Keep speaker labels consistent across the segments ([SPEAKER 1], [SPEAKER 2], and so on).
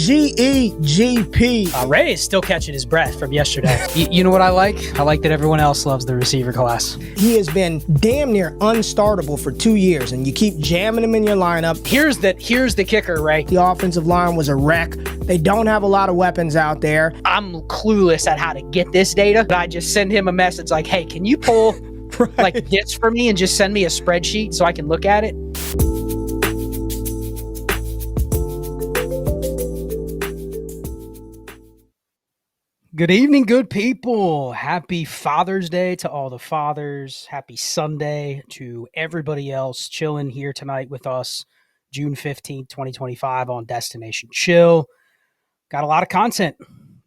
[SPEAKER 1] GEGP.
[SPEAKER 2] Ray is still catching his breath from yesterday. You know what I like? I like that everyone else loves the receiver class.
[SPEAKER 1] He has been damn near unstartable for 2 years, and you keep jamming him in your lineup.
[SPEAKER 2] Here's the kicker, Ray.
[SPEAKER 1] The offensive line was a wreck. They don't have a lot of weapons out there.
[SPEAKER 2] I'm clueless at how to get this data, but I just send him a message like, hey, can you pull like this for me and just send me a spreadsheet so I can look at it? Good evening, good people. Happy Father's Day to all the fathers. Happy Sunday to everybody else chilling here tonight with us, June 15th, 2025 on Destination Chill. Got a lot of content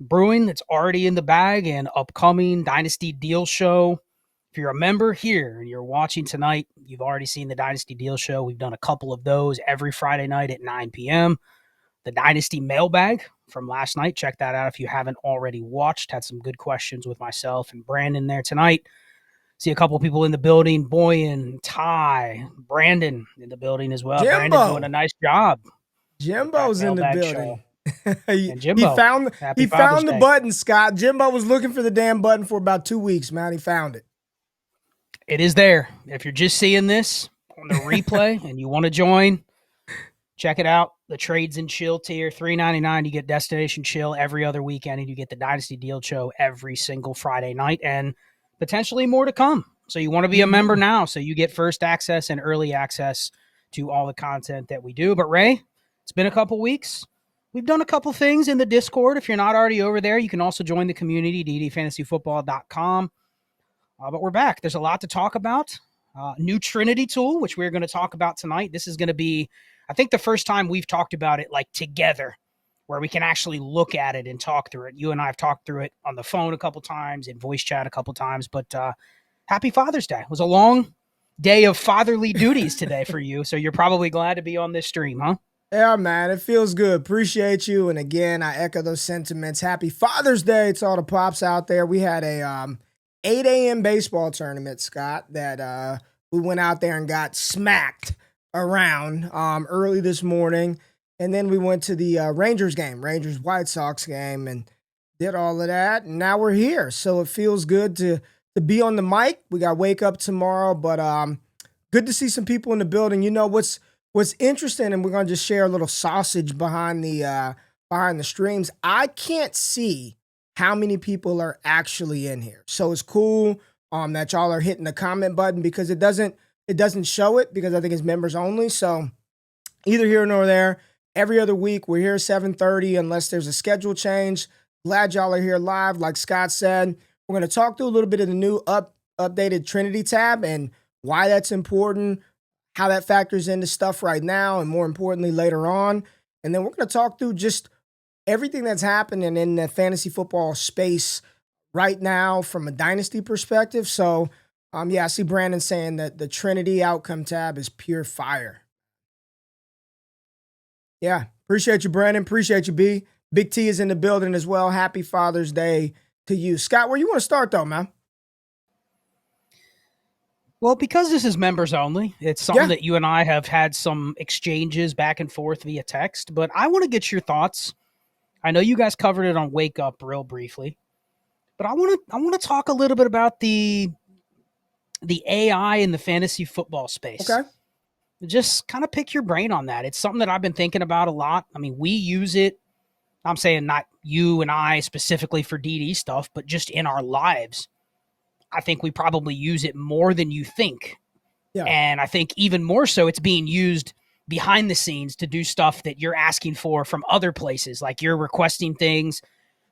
[SPEAKER 2] brewing that's already in the bag and upcoming Dynasty Deal Show. If you're a member here and you're watching tonight, you've already seen the Dynasty Deal Show. We've done a couple of those every Friday night at 9 p.m. The Dynasty Mailbag from last night. Check that out if you haven't already watched. Had some good questions with myself and Brandon there tonight. See a couple people in the building. Boyan, Ty, Brandon in the building as well.
[SPEAKER 1] Jimbo.
[SPEAKER 2] Brandon doing a nice job.
[SPEAKER 1] Jimbo's in the building.
[SPEAKER 2] Jimbo,
[SPEAKER 1] he found the button, Scott. Jimbo was looking for the damn button for about 2 weeks, man. He found it.
[SPEAKER 2] It is there. If you're just seeing this on the replay and you want to join, check it out. The Trades and Chill tier, $3.99. You get Destination Chill every other weekend, and you get the Dynasty Deal Show every single Friday night, and potentially more to come. So you want to be a member now, so you get first access and early access to all the content that we do. But Ray, it's been a couple weeks. We've done a couple things in the Discord. If you're not already over there, you can also join the community, ddfantasyfootball.com. But we're back. There's a lot to talk about. New Trinity tool, which we're going to talk about tonight. This is going to be, I think, the first time we've talked about it like together, where we can actually look at it and talk through it. You and I have talked through it on the phone a couple times, in voice chat a couple times, but happy Father's Day. It was a long day of fatherly duties today for you, so you're probably glad to be on this stream, huh?
[SPEAKER 1] Yeah, man, it feels good. Appreciate you. And again, I echo those sentiments. Happy Father's Day to all the pops out there. We had a 8 a.m. baseball tournament, Scott, that we went out there and got smacked around early this morning. And then we went to the Rangers game, Rangers-White Sox game, and did all of that. And now we're here. So it feels good to be on the mic. We got wake up tomorrow, but good to see some people in the building. You know, what's interesting, and we're going to just share a little sausage behind the streams. I can't see how many people are actually in here. So it's cool that y'all are hitting the comment button, because it doesn't show it, because I think it's members only. So either here nor there. Every other week, we're here at 7:30 unless there's a schedule change. Glad y'all are here live. Like Scott said, we're going to talk through a little bit of the new updated Trinity tab and why that's important, how that factors into stuff right now, and more importantly, later on. And then we're going to talk through just everything that's happening in the fantasy football space right now from a dynasty perspective. So, I see Brandon saying that the Trinity outcome tab is pure fire. Yeah, appreciate you, Brandon. Appreciate you, B. Big T is in the building as well. Happy Father's Day to you. Scott, where you want to start, though, man?
[SPEAKER 2] Well, because this is members only, it's something that you and I have had some exchanges back and forth via text, but I want to get your thoughts. I know you guys covered it on Wake Up real briefly, but I want to talk a little bit about the AI in the fantasy football space.
[SPEAKER 1] Okay.
[SPEAKER 2] Just kind of pick your brain on that. It's something that I've been thinking about a lot. I mean, we use it. I'm saying not you and I specifically for DD stuff, but just in our lives. I think we probably use it more than you think. Yeah. And I think even more so, it's being used behind the scenes to do stuff that you're asking for from other places. Like you're requesting things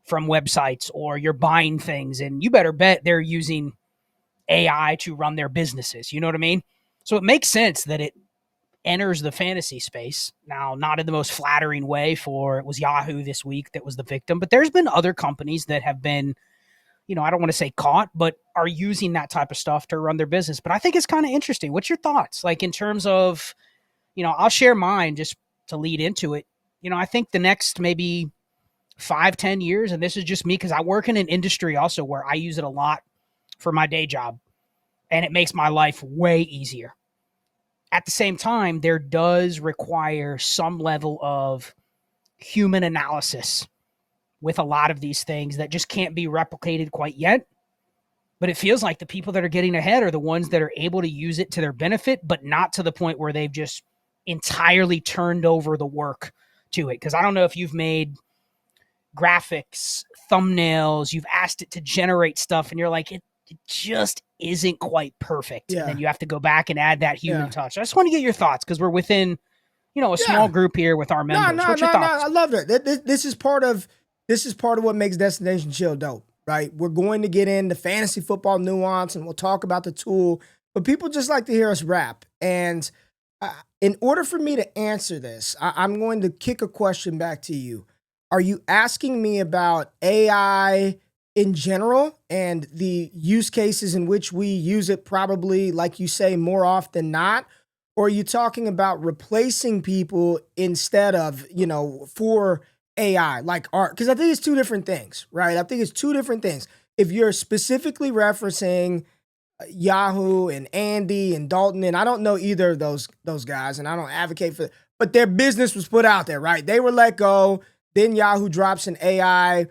[SPEAKER 2] from websites or you're buying things, and you better bet they're using AI to run their businesses. You know what I mean? So it makes sense that it enters the fantasy space. Now, not in the most flattering way it was Yahoo this week that was the victim, but there's been other companies that have been, I don't want to say caught, but are using that type of stuff to run their business. But I think it's kind of interesting. What's your thoughts? Like in terms of, I'll share mine just to lead into it. I think the next maybe 5-10 years, and this is just me because I work in an industry also where I use it a lot for my day job, and it makes my life way easier. At the same time, there does require some level of human analysis with a lot of these things that just can't be replicated quite yet. But it feels like the people that are getting ahead are the ones that are able to use it to their benefit, but not to the point where they've just entirely turned over the work to it. Because I don't know if you've made graphics, thumbnails, you've asked it to generate stuff, and you're like, it just isn't quite perfect.
[SPEAKER 1] Yeah.
[SPEAKER 2] And then you have to go back and add that human
[SPEAKER 1] Yeah.
[SPEAKER 2] touch. I just want to get your thoughts because we're within, a small group here with our members. What's your thoughts?
[SPEAKER 1] I love it. This is part of what makes Destination Chill dope, right? We're going to get into fantasy football nuance and we'll talk about the tool, but people just like to hear us rap. And in order for me to answer this, I'm going to kick a question back to you. Are you asking me about AI in general and the use cases in which we use it probably, like you say, more often than not? Or are you talking about replacing people instead of, for AI, like art? Because I think it's two different things, right? I think it's two different things. If you're specifically referencing Yahoo and Andy and Dalton, and I don't know either of those guys, and I don't advocate for it, but their business was put out there, right? They were let go. Then Yahoo drops an AI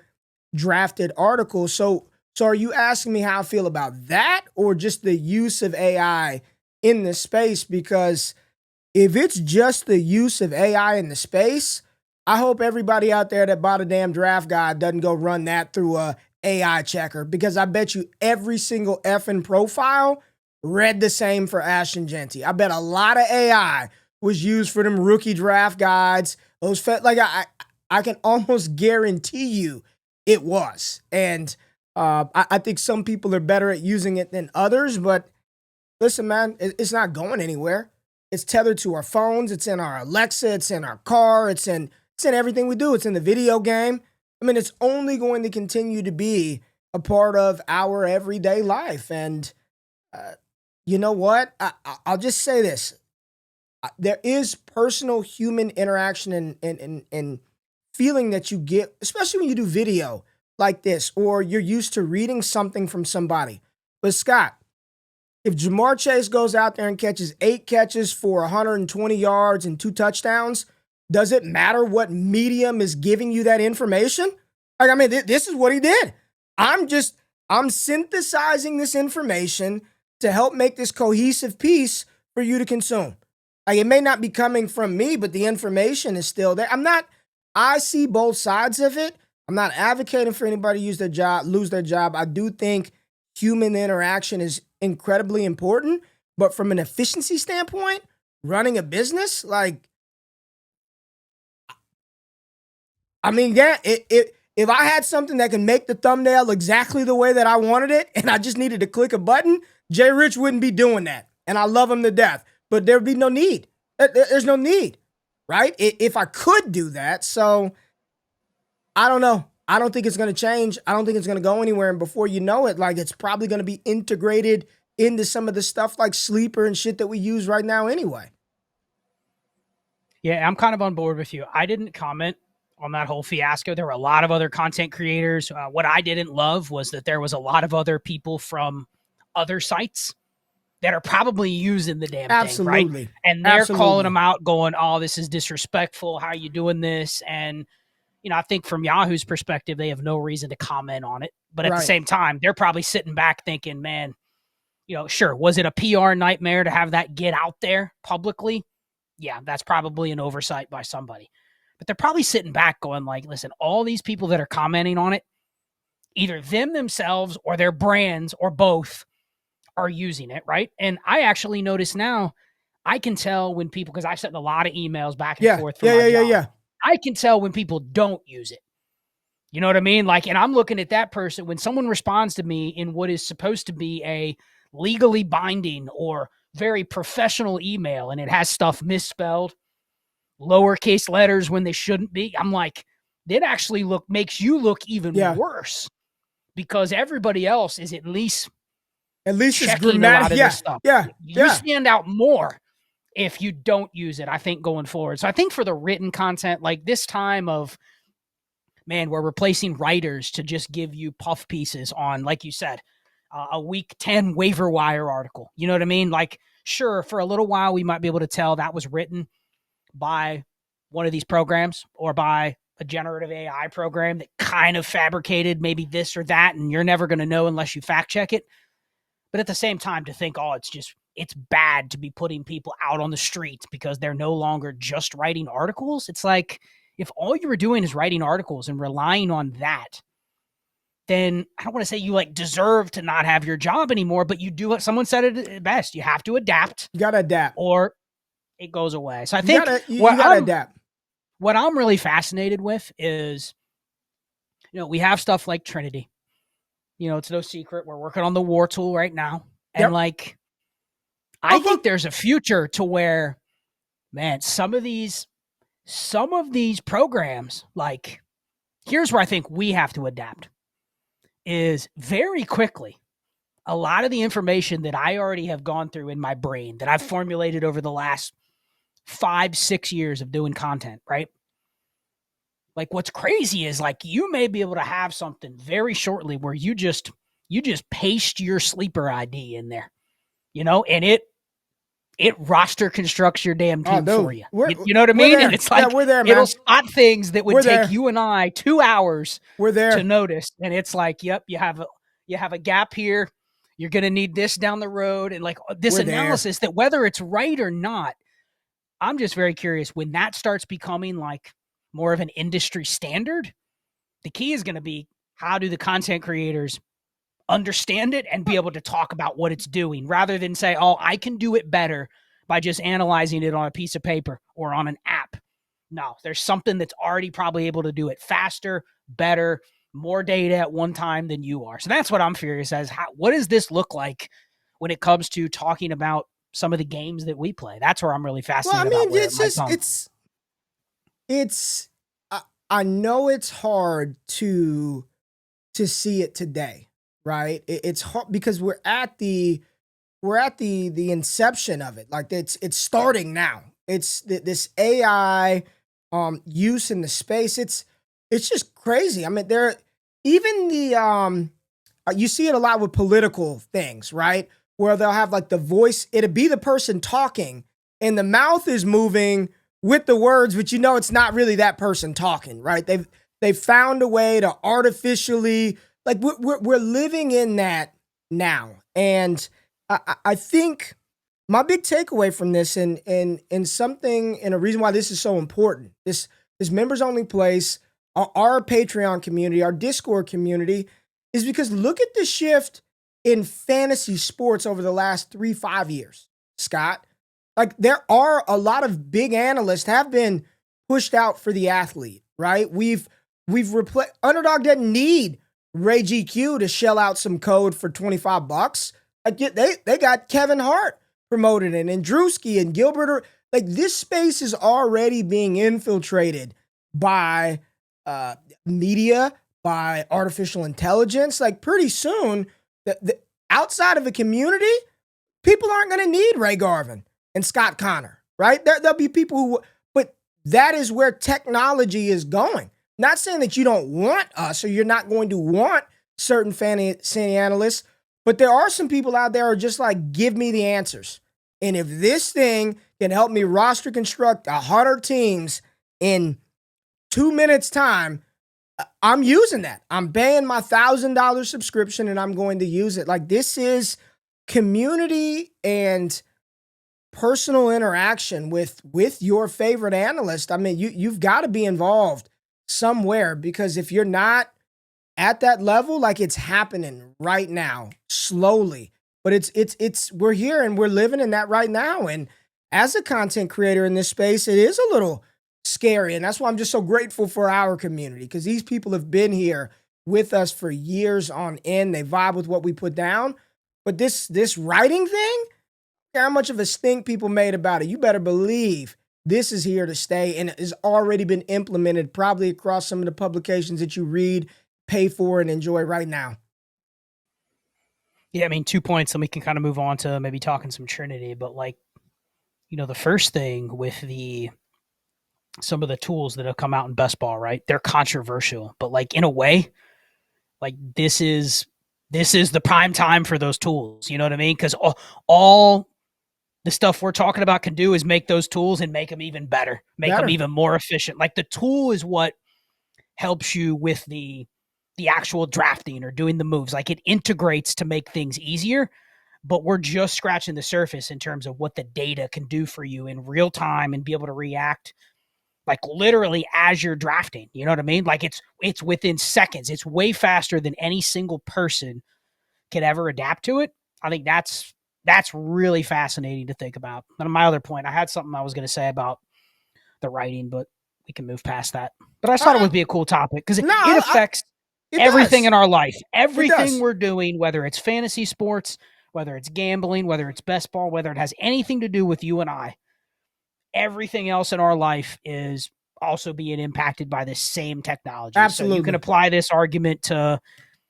[SPEAKER 1] drafted article. So are you asking me how I feel about that or just the use of AI in the space? Because if it's just the use of AI in the space, I hope everybody out there that bought a damn draft guide doesn't go run that through a AI checker, because I bet you every single effing profile read the same for Ashton Genty. I bet a lot of AI was used for them rookie draft guides. I can almost guarantee you it was. And I think some people are better at using it than others, but listen, man, it's not going anywhere. It's tethered to our phones. It's in our Alexa. It's in our car. It's in everything we do. It's in the video game. I mean, it's only going to continue to be a part of our everyday life. And you know what? I'll just say this. There is personal human interaction and feeling that you get, especially when you do video like this, or you're used to reading something from somebody. But Scott, if Jamar Chase goes out there and catches 8 catches for 120 yards and 2 touchdowns, does it matter what medium is giving you that information? Like, I mean, this is what he did. I'm synthesizing this information to help make this cohesive piece for you to consume. Like, it may not be coming from me, but the information is still there. I see both sides of it. I'm not advocating for anybody to lose their job. I do think human interaction is incredibly important, but from an efficiency standpoint, running a business, like, I mean, yeah, if I had something that can make the thumbnail exactly the way that I wanted it, and I just needed to click a button, Jay Rich wouldn't be doing that. And I love him to death, but there'd be no need. There's no need, right? If I could do that. So I don't know. I don't think it's going to change. I don't think it's going to go anywhere. And before you know it, like, it's probably going to be integrated into some of the stuff like Sleeper and shit that we use right now anyway.
[SPEAKER 2] Yeah, I'm kind of on board with you. I didn't comment on that whole fiasco. There were a lot of other content creators. What I didn't love was that there was a lot of other people from other sites that are probably using the damn thing, right? And they're calling them out going, oh, this is disrespectful. How are you doing this? And, I think from Yahoo's perspective, they have no reason to comment on it. But at the same time, they're probably sitting back thinking, man, sure, was it a PR nightmare to have that get out there publicly? Yeah, that's probably an oversight by somebody. But they're probably sitting back going like, listen, all these people that are commenting on it, either them themselves or their brands or both are using it, right? And I actually notice now, I can tell when people, because I've sent a lot of emails back and forth from my job. I can tell when people don't use it. You know what I mean? Like, and I'm looking at that person, when someone responds to me in what is supposed to be a legally binding or very professional email, and it has stuff misspelled, lowercase letters when they shouldn't be. I'm like, that actually makes you look even worse, because everybody else is at least
[SPEAKER 1] it's grammatic.
[SPEAKER 2] You stand out more if you don't use it, I think, going forward. So I think for the written content, like this time of, man, we're replacing writers to just give you puff pieces on, like you said, a week 10 waiver wire article. You know what I mean? Like, sure, for a little while, we might be able to tell that was written by one of these programs or by a generative AI program that kind of fabricated maybe this or that, and you're never going to know unless you fact check it. But at the same time, to think, oh, it's bad to be putting people out on the streets because they're no longer just writing articles. It's like, if all you were doing is writing articles and relying on that, then I don't want to say you like deserve to not have your job anymore, but you do what someone said it best. You have to adapt.
[SPEAKER 1] You gotta adapt,
[SPEAKER 2] or it goes away. So I
[SPEAKER 1] you
[SPEAKER 2] think
[SPEAKER 1] gotta adapt.
[SPEAKER 2] What I'm really fascinated with is, we have stuff like Trinity. It's no secret we're working on the war tool right now, and
[SPEAKER 1] Yep.
[SPEAKER 2] I think there's a future to where, man, some of these programs, like, here's where I think we have to adapt, is very quickly. A lot of the information that I already have gone through in my brain that I've formulated over the last 5-6 years of doing content, right? Like, what's crazy is, like, you may be able to have something very shortly where you just paste your sleeper ID in there, and it roster constructs your damn team for you. You know what I mean?
[SPEAKER 1] There.
[SPEAKER 2] And it's like,
[SPEAKER 1] we're there, man.
[SPEAKER 2] It'll spot things that would take you and I 2 hours to notice. And it's like, yep, you have a gap here. You're going to need this down the road. And like this analysis that whether it's right or not, I'm just very curious when that starts becoming like more of an industry standard. The key is going to be, how do the content creators understand it and be able to talk about what it's doing, rather than say, oh, I can do it better by just analyzing it on a piece of paper or on an app. No, there's something that's already probably able to do it faster, better, more data at one time than you are. So that's what I'm curious as, what does this look like when it comes to talking about some of the games that we play? That's where I'm really fascinated.
[SPEAKER 1] Well, I mean, it's I know it's hard to see it today, right? It's hard because we're at the inception of it. Like, it's starting now. It's this AI use in the space. It's just crazy. I mean, even the you see it a lot with political things, right? Where they'll have like the voice, it'll be the person talking and the mouth is moving with the words, but it's not really that person talking, right? They've found a way to artificially, like, we're living in that now. And I think my big takeaway from this, and something, and a reason why this is so important, this members only place, our Patreon community, our Discord community, is because look at the shift in fantasy sports over the last 3-5 years, Scott. Like, there are a lot of big analysts have been pushed out for the athlete, right? We've replaced, Underdog doesn't need Ray GQ to shell out some code for $25. Like, they got Kevin Hart promoted and Drewski and Gilbert. Like, this space is already being infiltrated by media, by artificial intelligence. Like, pretty soon, the outside of a community, people aren't going to need Ray Garvin and Scott Connor, right? There'll be people who, but that is where technology is going. Not saying that you don't want us or you're not going to want certain fantasy analysts, but there are some people out there who are just like, give me the answers. And if this thing can help me roster construct 100 teams in 2 minutes time, I'm using that. I'm paying my $1,000 subscription and I'm going to use it. Like, this is community and personal interaction with your favorite analyst. I mean, you've got to be involved somewhere, because if you're not at that level, like, it's happening right now, slowly. But it's we're here and we're living in that right now. And as a content creator in this space, it is a little scary. And that's why I'm just so grateful for our community, because these people have been here with us for years on end. They vibe with what we put down. But this writing thing, how much of a stink people made about it, you better believe this is here to stay, and it has already been implemented probably across some of the publications that you read, pay for, and enjoy right now.
[SPEAKER 2] Yeah, I mean, 2 points, and we can kind of move on to maybe talking some Trinity. But, like, the first thing with some of the tools that have come out in best ball, right? They're controversial, but, like, in a way, like, this is the prime time for those tools. You know what I mean? Because all the stuff we're talking about can do is make those tools and make them even better, make them even more efficient. Like, the tool is what helps you with the actual drafting or doing the moves. Like it integrates to make things easier, but we're just scratching the surface in terms of what the data can do for you in real time and be able to react like literally as you're drafting. You know what I mean? Like it's within seconds. It's way faster than any single person could ever adapt to it. I think that's really fascinating to think about. And my other point, I had something I was going to say about the writing, but we can move past that. But I just thought it would be a cool topic because
[SPEAKER 1] No,
[SPEAKER 2] it affects
[SPEAKER 1] it
[SPEAKER 2] everything
[SPEAKER 1] does.
[SPEAKER 2] in our life.
[SPEAKER 1] It
[SPEAKER 2] Everything
[SPEAKER 1] does.
[SPEAKER 2] we're doing, whether it's fantasy sports, whether it's gambling, whether it's best ball, whether it has anything to do with you and I, everything else in our life is also being impacted by this same technology. So you can
[SPEAKER 1] Absolutely.
[SPEAKER 2] apply this argument to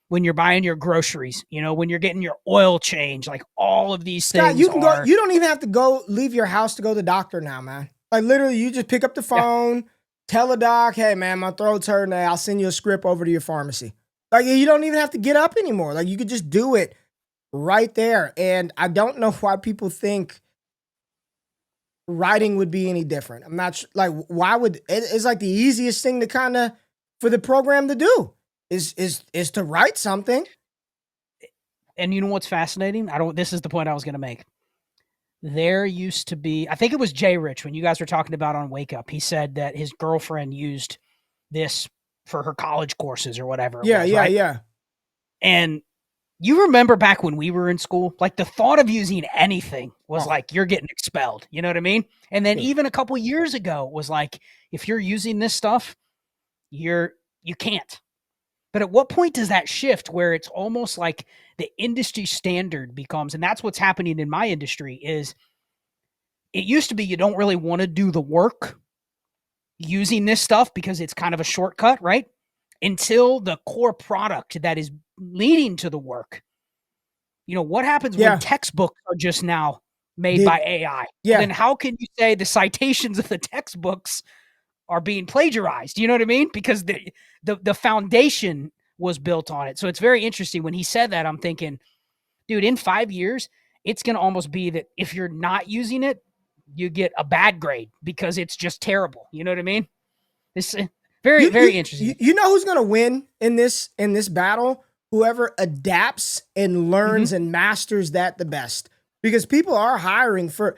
[SPEAKER 2] when you're buying your groceries, you know, when you're getting your oil change, like all of these
[SPEAKER 1] Scott,
[SPEAKER 2] things
[SPEAKER 1] you can go.
[SPEAKER 2] are
[SPEAKER 1] You don't even have to go leave your house to go to the doctor now, man. Like literally, you just pick up the
[SPEAKER 2] yeah.
[SPEAKER 1] phone, tell a doc, "Hey, man, my throat's hurting. I'll send you a script over to your pharmacy." Like you don't even have to get up anymore. Like you could just do it right there. And I don't know why people think writing would be any different. I'm not like why would it's like the easiest thing to kind of for the program to do is to write something.
[SPEAKER 2] And you know what's fascinating? This is the point I was going to make. There used to be, I think it was Jay Rich when you guys were talking about on Wake Up. He said that his girlfriend used this for her college courses or whatever it was, right?
[SPEAKER 1] Yeah.
[SPEAKER 2] And you remember back when we were in school, like the thought of using anything was like you're getting expelled. You know what I mean? And then even a couple years ago was like, if you're using this stuff, you can't. But at what point does that shift where it's almost like the industry standard becomes, and that's what's happening in my industry is it used to be you don't really want to do the work using this stuff because it's kind of a shortcut, right? Until the core product that is leading to the work. You know, what happens when textbooks are just now made by AI?
[SPEAKER 1] Yeah.
[SPEAKER 2] Well, then how can you say the citations of the textbooks are being plagiarized? You know what I mean? Because the foundation was built on it. So it's very interesting. When he said that, I'm thinking, dude, in 5 years, it's going to almost be that if you're not using it, you get a bad grade because it's just terrible. You know what I mean? It's very, very interesting.
[SPEAKER 1] You know who's going to win in this battle? Whoever adapts and learns and masters that the best. Because people are hiring for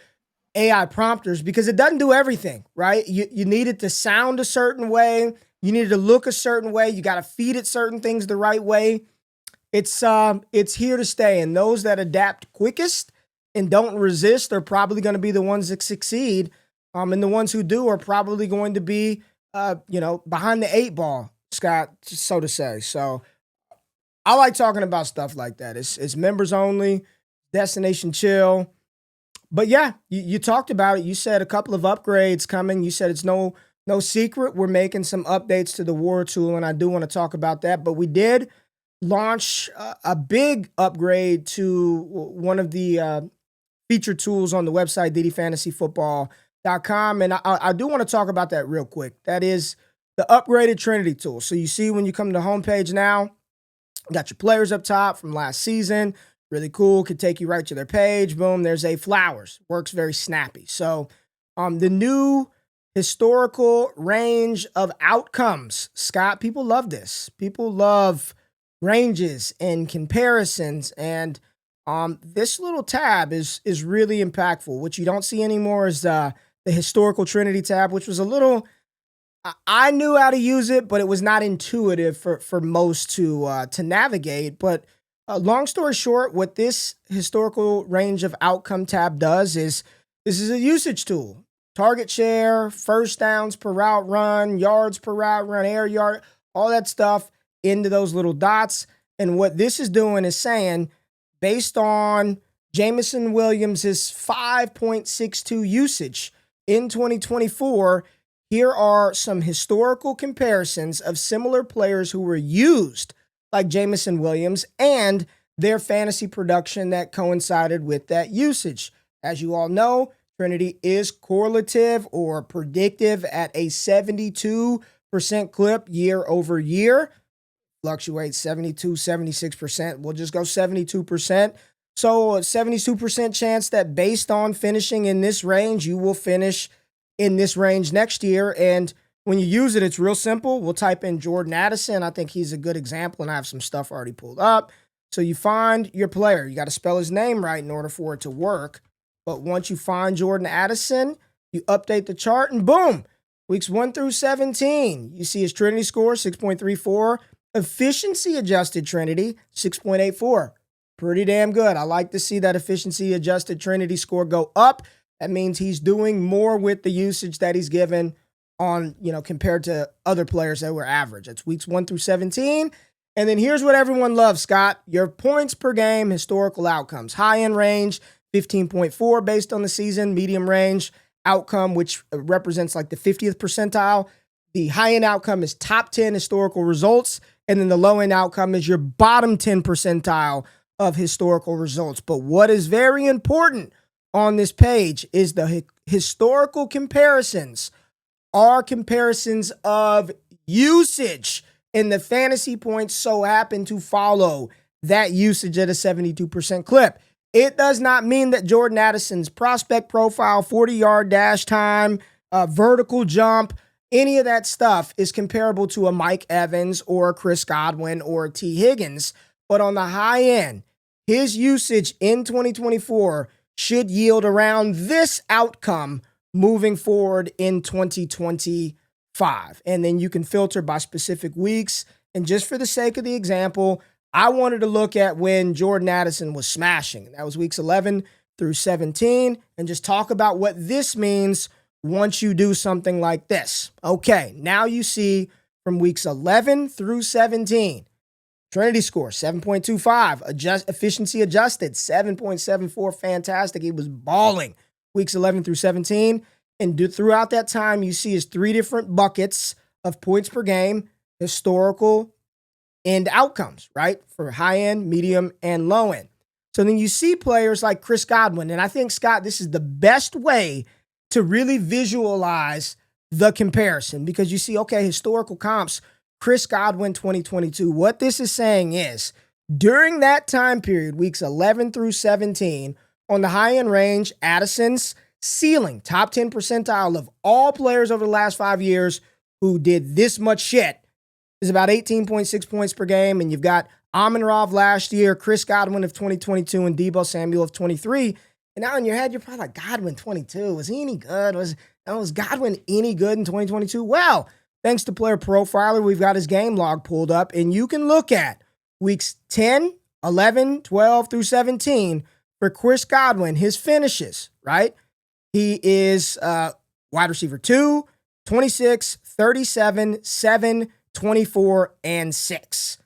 [SPEAKER 1] AI prompters because it doesn't do everything, right? You need it to sound a certain way. You need it to look a certain way. You got to feed it certain things the right way. It's here to stay. And those that adapt quickest and don't resist are probably going to be the ones that succeed. And the ones who do are probably going to be, behind the 8 ball, Scott, so to say. So I like talking about stuff like that. It's members only, destination chill. But yeah, you talked about it. You said a couple of upgrades coming. You said it's no secret. We're making some updates to the War tool, and I do want to talk about that. But we did launch a big upgrade to one of the featured tools on the website, ddfantasyfootball.com. And I do want to talk about that real quick. That is the upgraded Trinity tool. So you see when you come to the homepage now, got your players up top from last season. Really cool. Could take you right to their page. Boom, there's a Flowers. Works very snappy. So the new historical range of outcomes. Scott, people love this. People love ranges and comparisons. And this little tab is really impactful. What you don't see anymore is the historical Trinity tab, which was a little... I knew how to use it, but it was not intuitive for most to navigate. But long story short, what this historical range of outcome tab does is this is a usage tool. Target share, first downs per route run, yards per route run, air yard, all that stuff into those little dots. And what this is doing is saying, based on Jameson Williams' 5.62 usage in 2024, here are some historical comparisons of similar players who were used like Jameson Williams and their fantasy production that coincided with that usage. As you all know, Trinity is correlative or predictive at a 72% clip year over year. Fluctuates 72, 76%. We'll just go 72%. So a 72% chance that based on finishing in this range, you will finish in this range next year. And when you use it, it's real simple. We'll type in Jordan Addison. I think he's a good example, and I have some stuff already pulled up. So you find your player. You got to spell his name right in order for it to work. But once you find Jordan Addison, you update the chart, and boom, weeks 1 through 17. You see his Trinity score, 6.34. Efficiency adjusted Trinity, 6.84. Pretty damn good. I like to see that efficiency adjusted Trinity score go up. That means he's doing more with the usage that he's given on, compared to other players that were average. It's weeks 1 through 17. And then here's what everyone loves, Scott. Your points per game, historical outcomes. High end range, 15.4 based on the season. Medium range outcome, which represents like the 50th percentile. The high end outcome is top 10 historical results. And then the low end outcome is your bottom 10 percentile of historical results. But what is very important on this page is the historical comparisons are comparisons of usage, and the fantasy points so happen to follow that usage at a 72% clip. It does not mean that Jordan Addison's prospect profile, 40-yard dash time, vertical jump, any of that stuff is comparable to a Mike Evans or a Chris Godwin or a T. Higgins. But on the high end, his usage in 2024 should yield around this outcome moving forward in 2025. And then you can filter by specific weeks. And just for the sake of the example, I wanted to look at when Jordan Addison was smashing. That was weeks 11 through 17. And just talk about what this means once you do something like this. Okay, now you see from weeks 11 through 17, Trinity score, 7.25. Efficiency adjusted, 7.74. Fantastic. He was balling weeks 11 through 17. And throughout that time, you see his 3 different buckets of points per game, historical, and outcomes, right? For high end, medium, and low end. So then you see players like Chris Godwin. And I think, Scott, this is the best way to really visualize the comparison, because you see, okay, historical comps, Chris Godwin 2022. What this is saying is during that time period, weeks 11 through 17, on the high end range, Addison's ceiling, top 10 percentile of all players over the last 5 years who did this much shit, is about 18.6 points per game. And you've got Amon-Ra last year, Chris Godwin of 2022, and Deebo Samuel of 23. And now in your head, you're probably like, Godwin 22, was he any good? Was Godwin any good in 2022? Well, thanks to Player Profiler, we've got his game log pulled up, and you can look at weeks 10, 11, 12 through 17 for Chris Godwin, his finishes, right? He is wide receiver 2, 26, 37, 7, 24, and 6.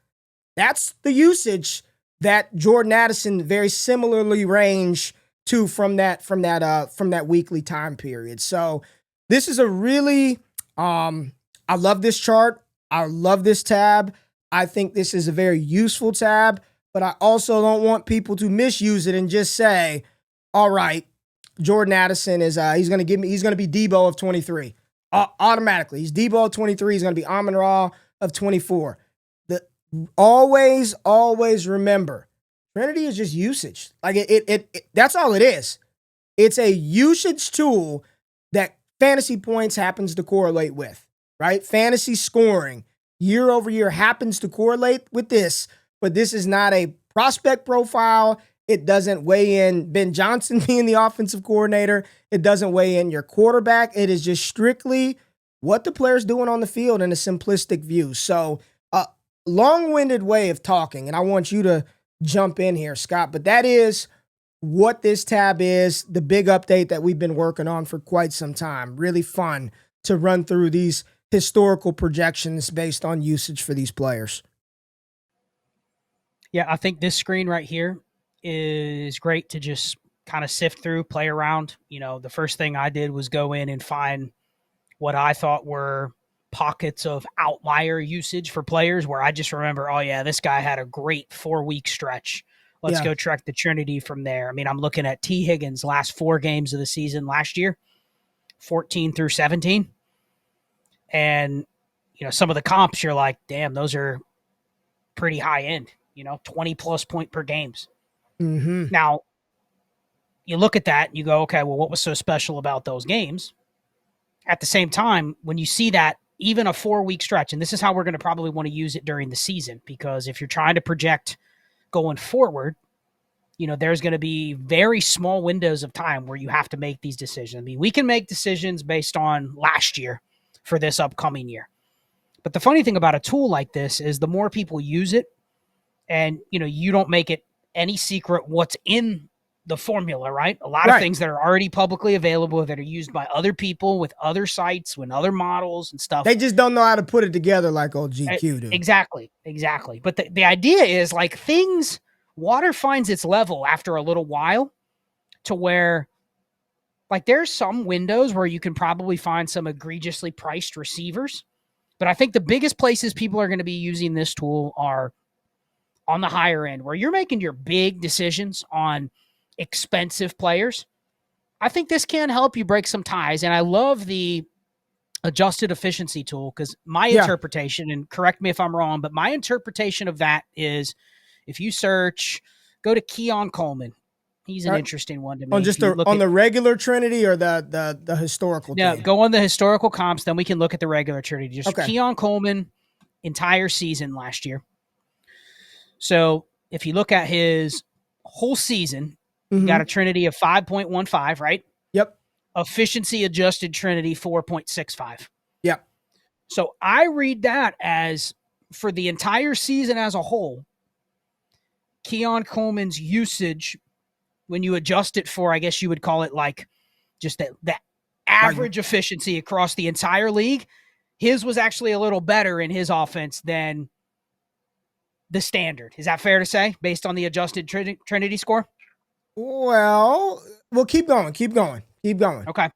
[SPEAKER 1] That's the usage that Jordan Addison very similarly range to from that weekly time period. So this is a really I love this chart. I love this tab. I think this is a very useful tab, but I also don't want people to misuse it and just say, all right, Jordan Addison is he's going to be Deebo of 23. Automatically. He's Deebo of 23. He's going to be Amon-Ra of 24. Always remember, Trinity is just usage. Like it that's all it is. It's a usage tool that fantasy points happens to correlate with, right? Fantasy scoring year over year happens to correlate with this, but this is not a prospect profile. It doesn't weigh in Ben Johnson being the offensive coordinator. It doesn't weigh in your quarterback. It is just strictly what the player's doing on the field in a simplistic view. So long-winded way of talking, and I want you to jump in here, Scott, but that is what this tab is, the big update that we've been working on for quite some time. Really fun to run through these historical projections based on usage for these players.
[SPEAKER 2] Yeah, I think this screen right here is great to just kind of sift through, play around. The first thing I did was go in and find what I thought were pockets of outlier usage for players where I just remember, oh yeah, this guy had a great 4-week stretch. Let's go track the Trinity from there. I mean, I'm looking at T. Higgins' last 4 games of the season last year, 14 through 17. And, some of the comps, you're like, damn, those are pretty high end, 20 plus point per games.
[SPEAKER 1] Mm-hmm.
[SPEAKER 2] Now, you look at that and you go, okay, well, what was so special about those games? At the same time, when you see that even a 4-week stretch, and this is how we're going to probably want to use it during the season, because if you're trying to project going forward, there's going to be very small windows of time where you have to make these decisions. I mean, we can make decisions based on last year for this upcoming year. But the funny thing about a tool like this is the more people use it, and, you don't make it any secret what's in the formula, right? A lot of things that are already publicly available that are used by other people with other sites, with other models and stuff.
[SPEAKER 1] They just don't know how to put it together like old GQ do.
[SPEAKER 2] Exactly. But the idea is like water finds its level after a little while, to where like there's some windows where you can probably find some egregiously priced receivers. But I think the biggest places people are going to be using this tool are on the higher end, where you're making your big decisions on expensive players. I think this can help you break some ties. And I love the adjusted efficiency tool, because my interpretation, and correct me if I'm wrong, but my interpretation of that is, if you search, go to Keon Coleman. He's an interesting one to me.
[SPEAKER 1] On the regular Trinity or the historical?
[SPEAKER 2] Yeah, go on the historical comps, then we can look at the regular Trinity. Just Keon Coleman, entire season last year. So if you look at his whole season, got a Trinity of 5.15, right?
[SPEAKER 1] Yep.
[SPEAKER 2] Efficiency adjusted Trinity 4.65.
[SPEAKER 1] Yep.
[SPEAKER 2] So I read that as, for the entire season as a whole, Keon Coleman's usage, when you adjust it for, I guess you would call it like just that average efficiency across the entire league, his was actually a little better in his offense than the standard. Is that fair to say, based on the adjusted Trinity score?
[SPEAKER 1] Well, keep going.
[SPEAKER 2] Okay.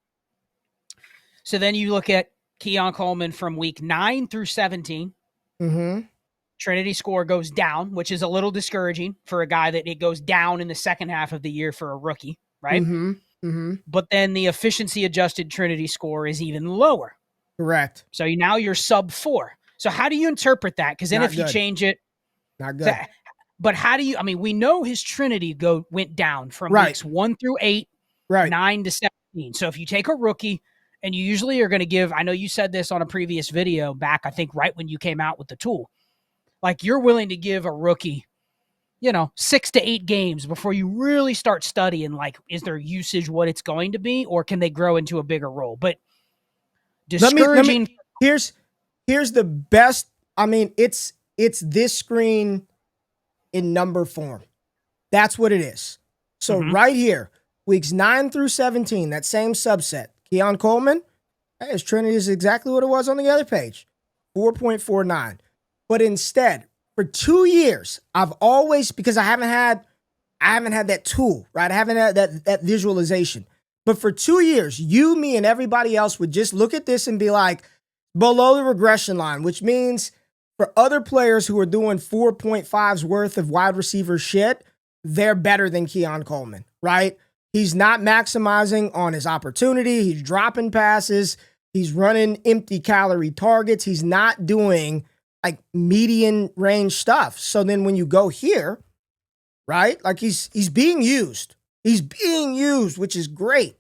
[SPEAKER 2] So then you look at Keon Coleman from week 9 through 17. Trinity score goes down, which is a little discouraging for a guy that it goes down in the second half of the year for a rookie, right? But then the efficiency adjusted Trinity score is even lower.
[SPEAKER 1] Correct.
[SPEAKER 2] So now you're sub 4. So how do you interpret that? Because then if you change it,
[SPEAKER 1] not good.
[SPEAKER 2] But how do you? I mean, we know his Trinity went down from weeks 1 through 8, 9 to 17. So if you take a rookie, and you usually are going to give, I know you said this on a previous video back, I think right when you came out with the tool, like you're willing to give a rookie, 6 to 8 games before you really start studying, like, is their usage what it's going to be, or can they grow into a bigger role? But discouraging.
[SPEAKER 1] Here's the best. I mean, it's this screen in number form. That's what it is. So right here, weeks 9 through 17, that same subset, Keon Coleman, his Trinity is exactly what it was on the other page, 4.49. But instead, for 2 years, I've always, because I haven't had that tool, right? I haven't had that visualization. But for 2 years, you, me, and everybody else would just look at this and be like, below the regression line, which means for other players who are doing 4.5's worth of wide receiver shit, they're better than Keon Coleman, right? He's not maximizing on his opportunity. He's dropping passes. He's running empty calorie targets. He's not doing like median range stuff. So then when you go here, right? Like he's being used. He's being used, which is great,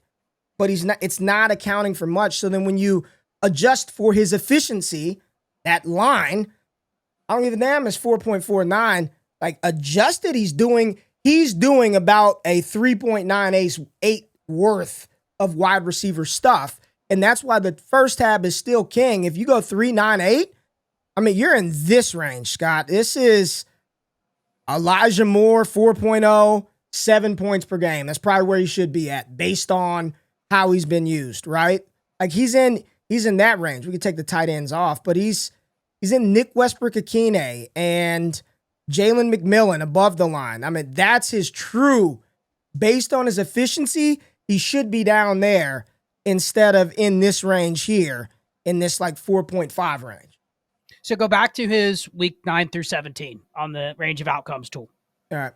[SPEAKER 1] but it's not accounting for much. So then when you adjust for his efficiency, that line, I don't give a damn, it's 4.49. Like adjusted, he's doing about a 3.98 worth of wide receiver stuff. And that's why the first tab is still king. If you go 3.98, I mean, you're in this range, Scott. This is Elijah Moore 4.0, 7 points per game. That's probably where he should be at based on how he's been used, right? Like he's in that range. We could take the tight ends off, but he's in Nick Westbrook-Akine and Jalen McMillan above the line. I mean, that's his true, based on his efficiency, he should be down there instead of in this range here, in this like 4.5 range.
[SPEAKER 2] So go back to his week 9 through 17 on the range of outcomes tool.
[SPEAKER 1] All right.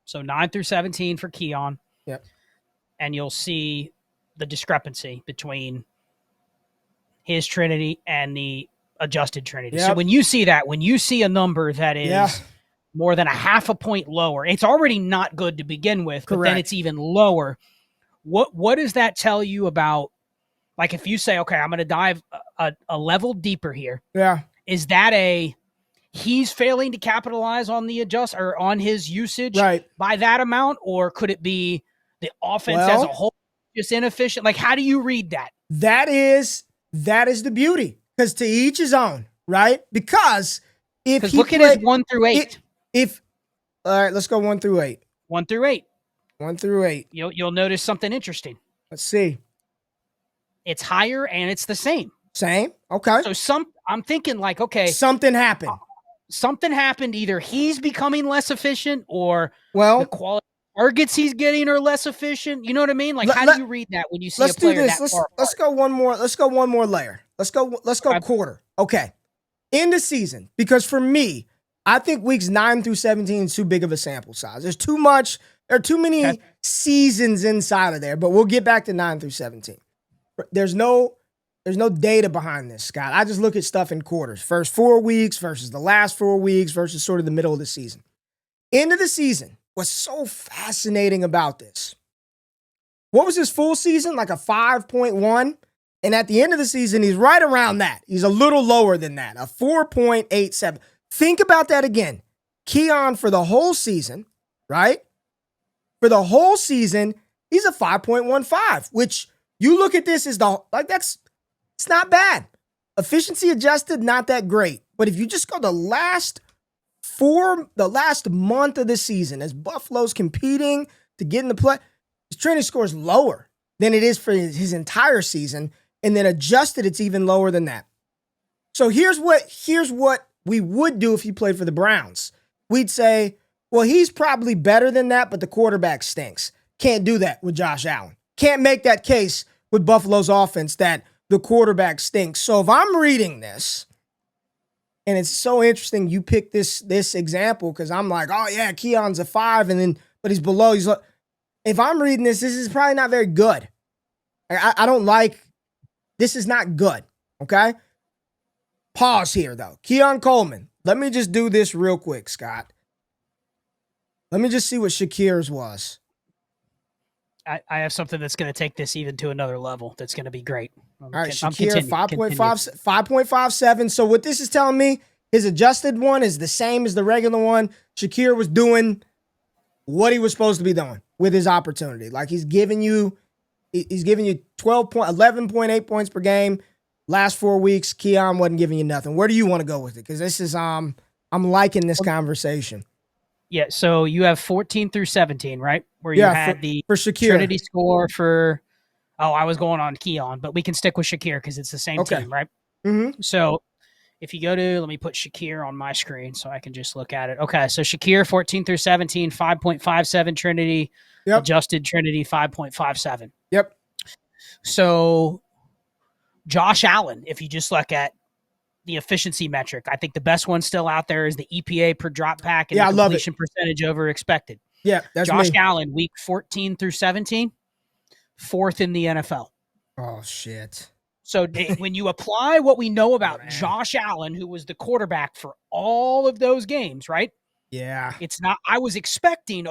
[SPEAKER 2] So 9 through 17 for Keon.
[SPEAKER 1] Yep.
[SPEAKER 2] And you'll see the discrepancy between his Trinity and the adjusted Trinity.
[SPEAKER 1] Yep.
[SPEAKER 2] So when you see that, when you see a number that is more than a half a point lower, it's already not good to begin with, but then it's even lower. What does that tell you about Like if you say, okay, I'm going to dive a level deeper here.
[SPEAKER 1] Yeah.
[SPEAKER 2] Is that he's failing to capitalize on the adjust or on his usage
[SPEAKER 1] Right.
[SPEAKER 2] by that amount? Or could it be the offense as a whole just inefficient? Like, how do you read that?
[SPEAKER 1] That is the beauty, because to each his own, right? Because if he
[SPEAKER 2] look at his 1 through 8.
[SPEAKER 1] All right, let's go 1 through 8.
[SPEAKER 2] 1 through 8.
[SPEAKER 1] 1 through 8.
[SPEAKER 2] You'll notice something interesting.
[SPEAKER 1] Let's see.
[SPEAKER 2] It's higher and it's the same.
[SPEAKER 1] Same. Okay.
[SPEAKER 2] So I'm thinking like, okay,
[SPEAKER 1] something happened.
[SPEAKER 2] Something happened. Either he's becoming less efficient, or
[SPEAKER 1] the
[SPEAKER 2] quality targets he's getting are less efficient. You know what I mean? Like, how do you read that when you see a player that far apart?
[SPEAKER 1] Let's go one more. Let's go one more layer. Let's go quarter. Okay. In the season, because for me, I think weeks 9 through 17 is too big of a sample size. There's too much. There are too many seasons inside of there. But we'll get back to 9 through 17. There's no data behind this, Scott. I just look at stuff in quarters. First 4 weeks versus the last 4 weeks versus sort of the middle of the season. End of the season. What's so fascinating about this? What was his full season? Like a 5.1? And at the end of the season, he's right around that. He's a little lower than that, a 4.87. Think about that again. Keon for the whole season, right? For the whole season, he's a 5.15, which you look at this as it's not bad. Efficiency adjusted, not that great. But if you just go the last month of the season, as Buffalo's competing to get in the play, his Trinity score is lower than it is for his entire season. And then adjusted, it's even lower than that. So here's what we would do if he played for the Browns. We'd say, well, he's probably better than that, but the quarterback stinks. Can't do that with Josh Allen. Can't make that case with Buffalo's offense that the quarterback stinks. So if I'm reading this, and it's so interesting you pick this example, because I'm like, oh yeah, Keon's a 5, but he's below. If I'm reading this is probably not very good. I don't like. This is not good, okay? Pause here, though. Keon Coleman. Let me just do this real quick, Scott. Let me just see what Shakir's was.
[SPEAKER 2] I have something that's going to take this even to another level. That's going to be great.
[SPEAKER 1] All right, Shakir, 5.57. So what this is telling me, his adjusted one is the same as the regular one. Shakir was doing what he was supposed to be doing with his opportunity. Like he's giving you 11.8 points per game. Last 4 weeks, Keon wasn't giving you nothing. Where do you want to go with it? Because this is I'm liking this conversation.
[SPEAKER 2] Yeah, so you have 14 through 17, right? Where you had
[SPEAKER 1] for Shakir.
[SPEAKER 2] Trinity score for I was going on Keon, but we can stick with Shakir because it's the same team, right?
[SPEAKER 1] Mm-hmm.
[SPEAKER 2] So if you go to, let me put Shakir on my screen so I can just look at it. Okay, so Shakir 14 through 17, 5.57 Trinity, adjusted Trinity 5.57.
[SPEAKER 1] Yep.
[SPEAKER 2] So Josh Allen, if you just look at the efficiency metric, I think the best one still out there is the EPA per drop pack and the completion percentage over expected.
[SPEAKER 1] Yeah, that's
[SPEAKER 2] Josh Allen, week 14 through 17, 4th in the NFL.
[SPEAKER 1] Oh, shit.
[SPEAKER 2] So when you apply what we know about Josh Allen, who was the quarterback for all of those games, right?
[SPEAKER 1] Yeah.
[SPEAKER 2] It's not, I was expecting,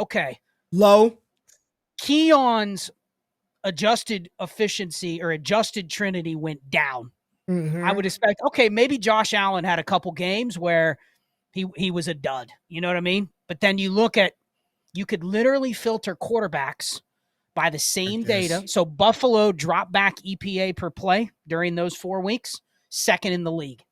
[SPEAKER 1] low.
[SPEAKER 2] Keon's adjusted efficiency or adjusted Trinity went down.
[SPEAKER 1] Mm-hmm.
[SPEAKER 2] I would expect, maybe Josh Allen had a couple games where he was a dud. You know what I mean? But then you could literally filter quarterbacks by the same data. So Buffalo dropped back EPA per play during those 4 weeks, 2nd in the league.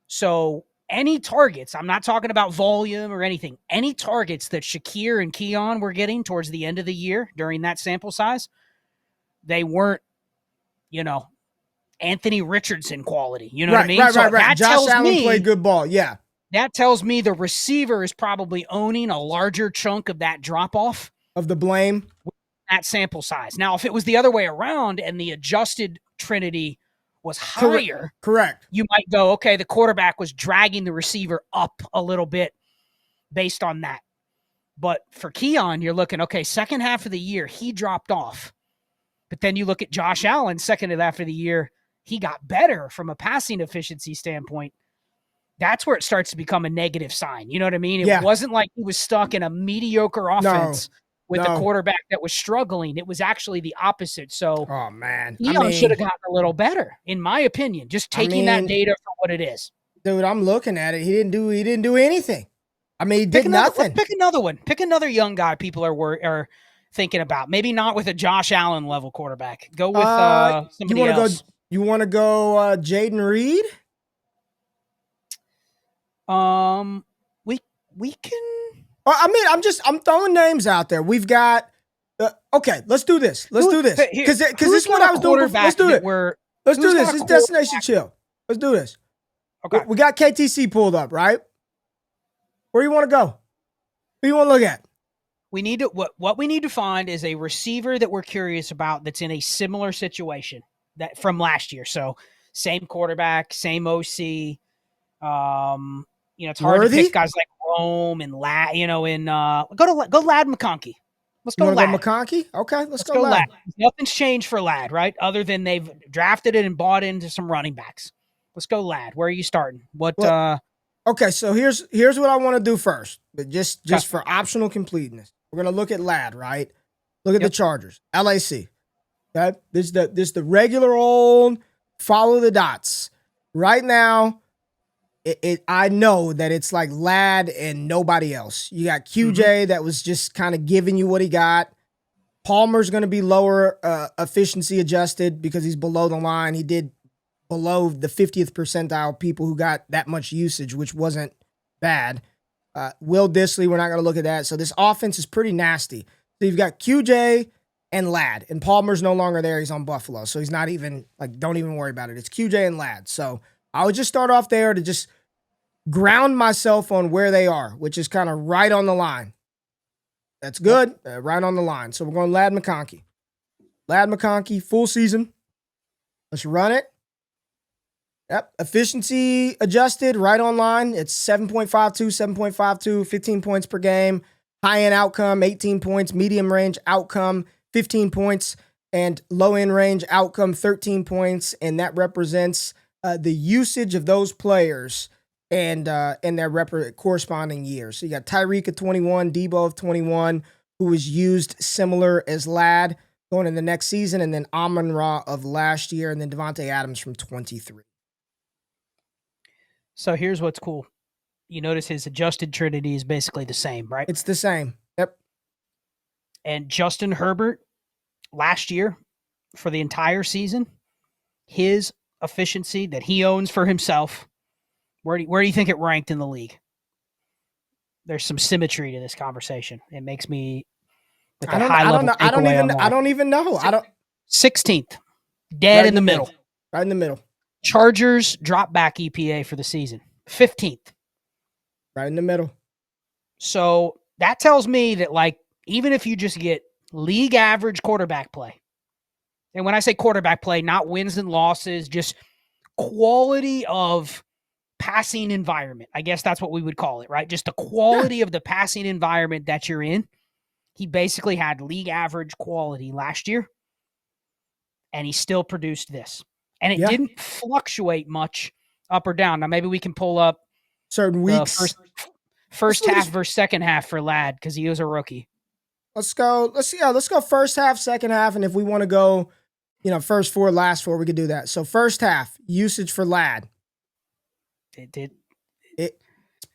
[SPEAKER 2] So any targets, I'm not talking about volume or anything, any targets that Shakir and Keon were getting towards the end of the year during that sample size, they weren't, Anthony Richardson quality. You know what I mean?
[SPEAKER 1] Right. Josh Allen played good ball. Yeah.
[SPEAKER 2] That tells me the receiver is probably owning a larger chunk of that drop-off.
[SPEAKER 1] Of the blame.
[SPEAKER 2] That sample size. Now, if it was the other way around and the adjusted Trinity was higher,
[SPEAKER 1] correct,
[SPEAKER 2] you might go, the quarterback was dragging the receiver up a little bit based on that. But for Keon, you're looking, second half of the year, he dropped off. But then you look at Josh Allen, second half of the year, he got better from a passing efficiency standpoint. That's where it starts to become a negative sign. You know what I mean? It wasn't like he was stuck in a mediocre offense with a quarterback that was struggling. It was actually the opposite. So,
[SPEAKER 1] oh man,
[SPEAKER 2] Deion should have gotten a little better, in my opinion. Just taking that data for what it is.
[SPEAKER 1] Dude, I'm looking at it. He didn't do anything. I mean, he did nothing.
[SPEAKER 2] Let's pick another one. Pick another young guy people are thinking about. Maybe not with a Josh Allen level quarterback. Go with somebody else.
[SPEAKER 1] You want to go Jaden Reed?
[SPEAKER 2] We can.
[SPEAKER 1] I mean, I'm throwing names out there. We've got. Okay, let's do this. Let's do this because this is what I was doing. Let's do it. Let's do this. It's Destination Chill. Let's do this.
[SPEAKER 2] Okay.
[SPEAKER 1] We got KTC pulled up, right? Where you want to go? Who you want to look at?
[SPEAKER 2] We need to what we need to find is a receiver that we're curious about that's in a similar situation that from last year. So same quarterback, same OC. It's hard to pick guys like Rome and Lad. Go Lad McConkey. Let's go Lad.
[SPEAKER 1] McConkey? Okay, let's go Lad.
[SPEAKER 2] Nothing's changed for Lad, right? Other than they've drafted it and bought into some running backs. Let's go Lad. Where are you starting?
[SPEAKER 1] Okay, so here's what I want to do first, but just for optional completeness. We're gonna look at Lad, right? Look at the Chargers, LAC. Okay, this is the regular old follow the dots. Right now, I know that it's like Lad and nobody else. You got QJ that was just kind of giving you what he got. Palmer's going to be lower efficiency adjusted because he's below the line. He did below the 50th percentile people who got that much usage, which wasn't bad. Will Dissly, we're not going to look at that. So this offense is pretty nasty. So you've got QJ and Lad, and Palmer's no longer there. He's on Buffalo. So he's not even, don't even worry about it. It's QJ and Lad. So I would just start off there to just ground myself on where they are, which is kind of right on the line. That's good. Right on the line. So we're going Lad McConkey. Lad McConkey, full season. Let's run it. Yep. Efficiency adjusted, right on line. It's 7.52, 15 points per game. High-end outcome, 18 points. Medium range outcome, 15 points. And low-end range outcome, 13 points. And that represents the usage of those players and their corresponding years. So you got Tyreek at 21, Debo of 21, who was used similar as Lad going in the next season, and then Amon-Ra of last year, and then Devontae Adams from 23.
[SPEAKER 2] So here's what's cool. You notice his adjusted Trinity is basically the same, right?
[SPEAKER 1] It's the same. Yep.
[SPEAKER 2] And Justin Herbert, last year, for the entire season, his efficiency that he owns for himself, where do you think it ranked in the league? There's some symmetry to this conversation. It makes me
[SPEAKER 1] I don't even know.
[SPEAKER 2] 16th, dead
[SPEAKER 1] right
[SPEAKER 2] in the middle.
[SPEAKER 1] Right in the middle.
[SPEAKER 2] Chargers drop back EPA for the season, 15th.
[SPEAKER 1] Right in the middle.
[SPEAKER 2] So that tells me that, even if you just get league average quarterback play, and when I say quarterback play, not wins and losses, just quality of passing environment. I guess that's what we would call it, right? Just the quality of the passing environment that you're in. He basically had league average quality last year, and he still produced this. And it didn't fluctuate much up or down. Now, maybe we can pull up
[SPEAKER 1] certain weeks.
[SPEAKER 2] First half versus second half for Lad because he was a rookie.
[SPEAKER 1] Let's go first half, second half, and if we want to go, first four, last four, we could do that. So first half, usage for Lad. It's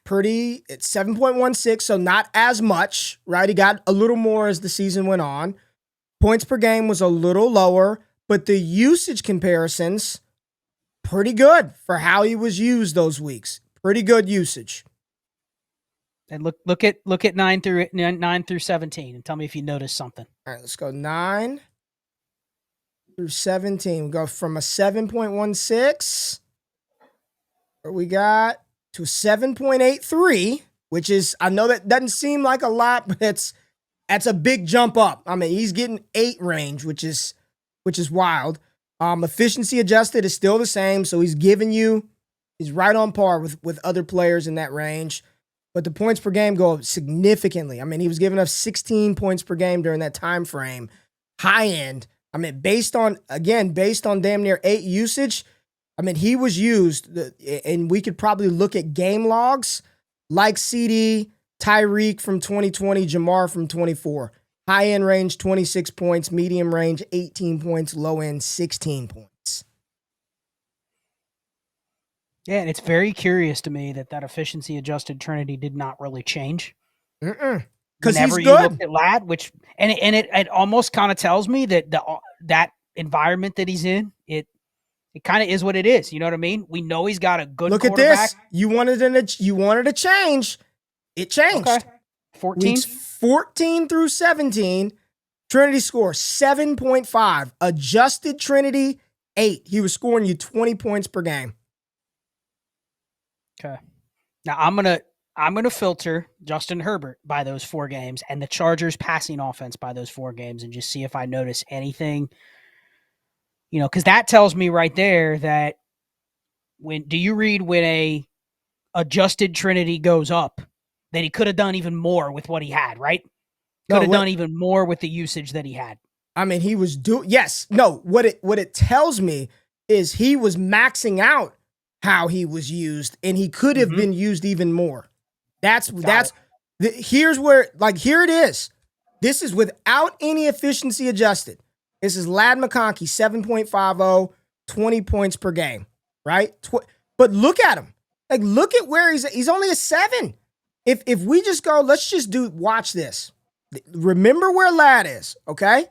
[SPEAKER 1] 7.16, so not as much, right? He got a little more as the season went on. Points per game was a little lower, but the usage comparisons, pretty good for how he was used those weeks. Pretty good usage.
[SPEAKER 2] And look at 9 through 17 and tell me if you notice something.
[SPEAKER 1] All right, let's go 9 through 17. We go from a 7.16, where we got to 7.83, which is, I know that doesn't seem like a lot, but that's a big jump up. I mean, he's getting 8 range, which is wild. Efficiency adjusted is still the same, so he's right on par with other players in that range. But the points per game go up significantly. I mean, he was giving up 16 points per game during that time frame. High end. I mean, based on damn near 8 usage, I mean, he was used, and we could probably look at game logs like CD, Tyreek from 2020, Jamar from 24. High end range, 26 points. Medium range, 18 points. Low end, 16 points.
[SPEAKER 2] Yeah, and it's very curious to me that efficiency adjusted Trinity did not really change.
[SPEAKER 1] Because he's
[SPEAKER 2] Whenever you
[SPEAKER 1] good.
[SPEAKER 2] looked at Ladd, which it almost kind of tells me that that environment that he's in, it kind of is what it is. You know what I mean? We know he's got a good
[SPEAKER 1] Look at
[SPEAKER 2] quarterback.
[SPEAKER 1] this. You wanted a change. It changed.
[SPEAKER 2] Okay. 14?
[SPEAKER 1] Weeks 14 through 17, Trinity score 7.5. Adjusted Trinity, 8. He was scoring you 20 points per game.
[SPEAKER 2] Okay. Now I'm gonna filter Justin Herbert by those 4 games and the Chargers passing offense by those 4 games and just see if I notice anything. You know, because that tells me right there that when a adjusted Trinity goes up, that he could have done even more with what he had, right? Could have done even more with the usage that he had.
[SPEAKER 1] I mean, he was what it tells me is he was maxing out how he was used, and he could have been used even more. Here it is. This is without any efficiency adjusted. This is Ladd McConkey, 7.50, 20 points per game, right? But look at him. Like, look at where he's only a 7. If we just go, watch this. Remember where Ladd is, okay?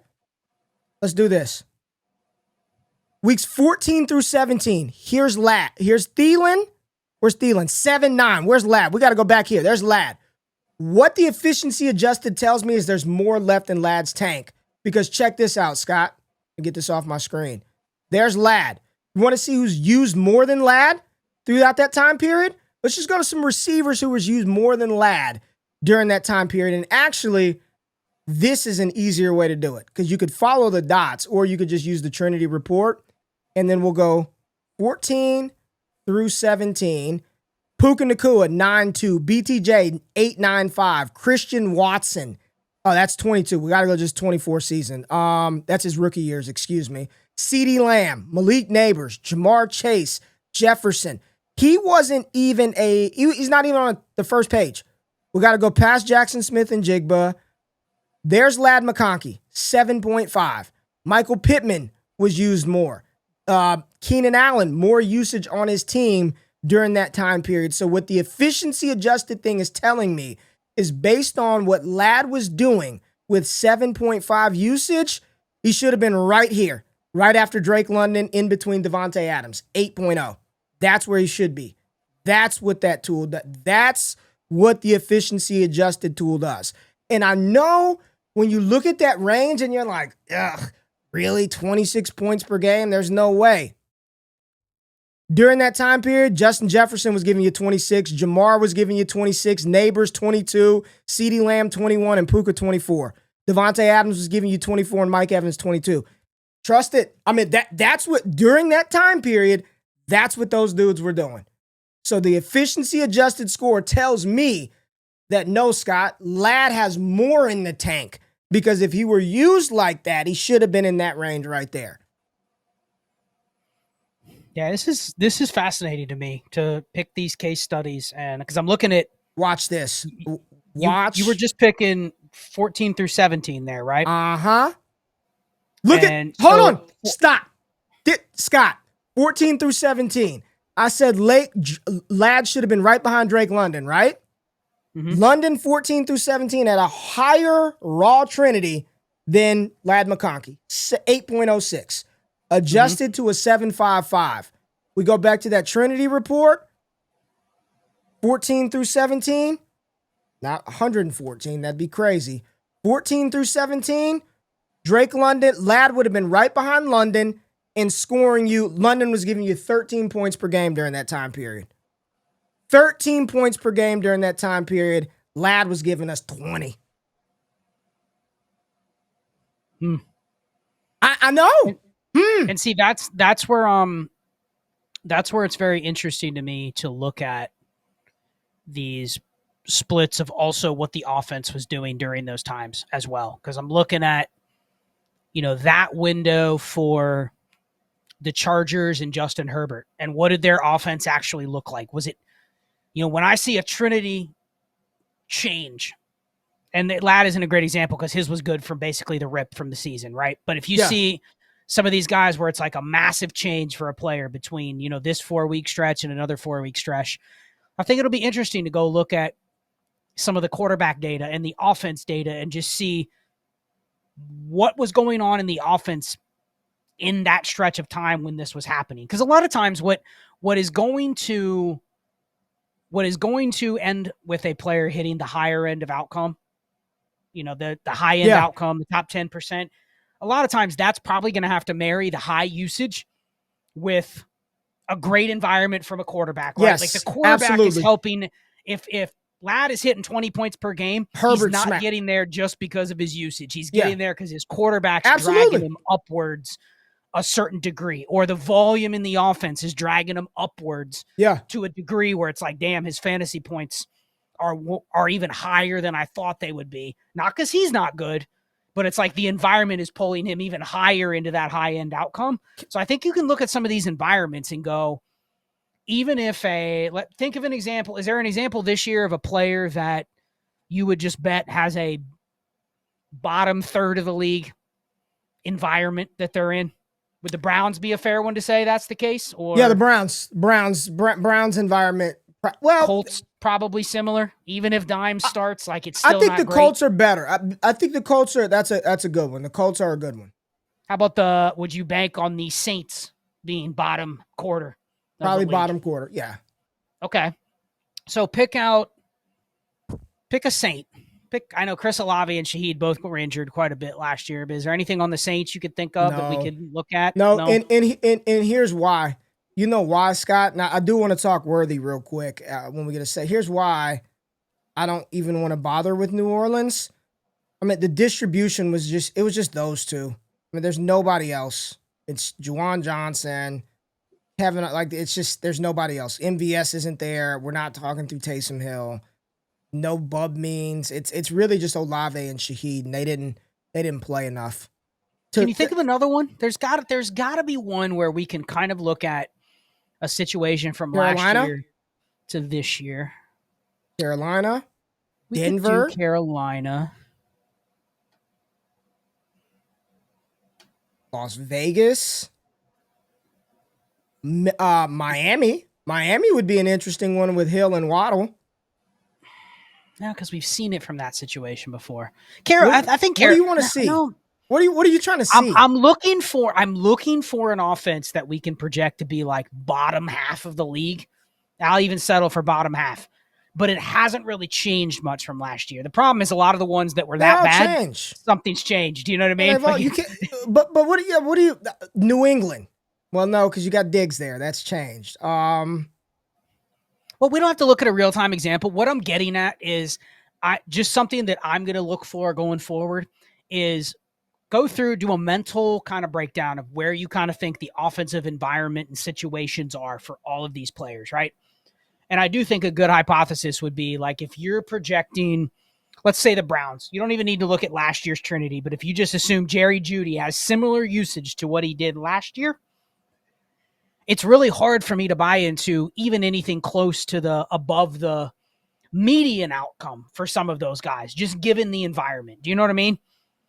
[SPEAKER 1] Let's do this. Weeks 14 through 17. Here's Ladd. Here's Thielen. Where's Thielen? 7-9. Where's Ladd? We got to go back here. There's Ladd. What the efficiency adjusted tells me is there's more left in Ladd's tank. Because check this out, Scott. Let me get this off my screen. There's Ladd. You want to see who's used more than Ladd throughout that time period? Let's just go to some receivers who was used more than Ladd during that time period. And actually, this is an easier way to do it because you could follow the dots or you could just use the Trinity report. And then we'll go 14 through 17. Puka Nacua, 9-2. BTJ, 8.95. Christian Watson. Oh, that's 22. We got to go just 24 season. That's his rookie years, excuse me. CeeDee Lamb, Malik Neighbors, Jamar Chase, Jefferson. He wasn't even he's not even on the first page. We got to go past Jackson Smith and Jigba. There's Ladd McConkey, 7.5. Michael Pittman was used more. Keenan Allen, more usage on his team during that time period. So what the efficiency adjusted thing is telling me is based on what Ladd was doing with 7.5 usage, he should have been right here, right after Drake London, in between Devontae Adams, 8.0. That's where he should be. That's what that tool does. That's what the efficiency adjusted tool does. And I know when you look at that range and you're like, ugh, really? 26 points per game? There's no way. During that time period, Justin Jefferson was giving you 26. Jamar was giving you 26. Neighbors, 22. CeeDee Lamb, 21. And Puka, 24. Devontae Adams was giving you 24 and Mike Evans, 22. Trust it. I mean, that's what, during that time period, that's what those dudes were doing. So the efficiency adjusted score tells me that no, Scott, Ladd has more in the tank because if he were used like that, he should have been in that range right there.
[SPEAKER 2] Yeah, this is fascinating to me to pick these case studies, and because I'm looking at
[SPEAKER 1] watch this.
[SPEAKER 2] You were just picking 14 through 17 there, right?
[SPEAKER 1] Hold on. Stop. Scott, 14 through 17. I said Ladd should have been right behind Drake London, right? Mm-hmm. London 14 through 17 had a higher raw Trinity than Ladd McConkey, 8.06. Adjusted to a 7.55. We go back to that Trinity report, 14 through 17. Not 114, that'd be crazy. 14 through 17, Ladd would have been right behind London and scoring you. London was giving you 13 points per game during that time period. 13 points per game during that time period. Ladd was giving us 20. I know.
[SPEAKER 2] And see, that's where it's very interesting to me to look at these splits of also what the offense was doing during those times as well. Because I'm looking at, that window for the Chargers and Justin Herbert, and what did their offense actually look like? Was it, when I see a Trinity change And Ladd isn't a great example because his was good from basically the rip from the season, right? But if you
[SPEAKER 1] Yeah.
[SPEAKER 2] see some of these guys where it's like a massive change for a player between, this 4-week stretch and another 4-week stretch, I think it'll be interesting to go look at some of the quarterback data and the offense data and just see what was going on in the offense in that stretch of time when this was happening. Because a lot of times what is going to end with a player hitting the higher end of outcome, the high end outcome, the top 10%, a lot of times that's probably going to have to marry the high usage with a great environment from a quarterback, right?
[SPEAKER 1] Yes,
[SPEAKER 2] like the quarterback
[SPEAKER 1] absolutely.
[SPEAKER 2] is helping. If Ladd is hitting 20 points per game, he's not getting there just because of his usage. He's getting there because his quarterback's dragging him upwards a certain degree, or the volume in the offense is dragging him upwards to a degree where it's like, damn, his fantasy points are even higher than I thought they would be. Not because he's not good, but it's like the environment is pulling him even higher into that high-end outcome. So I think you can look at some of these environments and go, even if think of an example. Is there an example this year of a player that you would just bet has a bottom third of the league environment that they're in? Would the Browns be a fair one to say that's the case? Or
[SPEAKER 1] yeah, the Browns environment. Well,
[SPEAKER 2] Colts probably similar. Even if Dime starts, like it's still.
[SPEAKER 1] I think
[SPEAKER 2] not
[SPEAKER 1] the
[SPEAKER 2] great.
[SPEAKER 1] Colts are better. I think the Colts are. That's a good one. The Colts are a good one.
[SPEAKER 2] How about would you bank on the Saints being bottom quarter?
[SPEAKER 1] Probably bottom quarter. Yeah.
[SPEAKER 2] Okay. So pick a Saint. I know Chris Olave and Shaheed both were injured quite a bit last year, but is there anything on the Saints you could think of that we could look at?
[SPEAKER 1] No. And here's why. You know why, Scott? Now, I do want to talk Worthy real quick when we get to say, here's why I don't even want to bother with New Orleans. I mean, the distribution was just those two. I mean, there's nobody else. It's Juwan Johnson, Kevin, it's just, there's nobody else. MVS isn't there. We're not talking through Taysom Hill. No Bub means. It's really just Olave and Shaheed, and they didn't play enough.
[SPEAKER 2] Can you think of another one? There's got to be one where we can kind of look at a situation from last year to this year.
[SPEAKER 1] Carolina,
[SPEAKER 2] we
[SPEAKER 1] Denver,
[SPEAKER 2] could do Carolina,
[SPEAKER 1] Las Vegas, Miami. Miami would be an interesting one with Hill and Waddle.
[SPEAKER 2] No, because we've seen it from that situation before.
[SPEAKER 1] I think. What do you want to see?
[SPEAKER 2] No.
[SPEAKER 1] What are you trying to see?
[SPEAKER 2] I'm looking for an offense that we can project to be like bottom half of the league. I'll even settle for bottom half, but it hasn't really changed much from last year. The problem is a lot of the ones that were that bad, something's changed. Do you know what I mean?
[SPEAKER 1] You can't, but what do you New England? Well, no, because you got Diggs there. That's changed.
[SPEAKER 2] Well, we don't have to look at a real-time example. What I'm getting at is just something that I'm going to look for going forward is go through, do a mental kind of breakdown of where you kind of think the offensive environment and situations are for all of these players, right? And I do think a good hypothesis would be like if you're projecting, let's say the Browns, you don't even need to look at last year's Trinity, but if you just assume Jerry Jeudy has similar usage to what he did last year, it's really hard for me to buy into even anything close to above the median outcome for some of those guys, just given the environment. Do you know what I mean?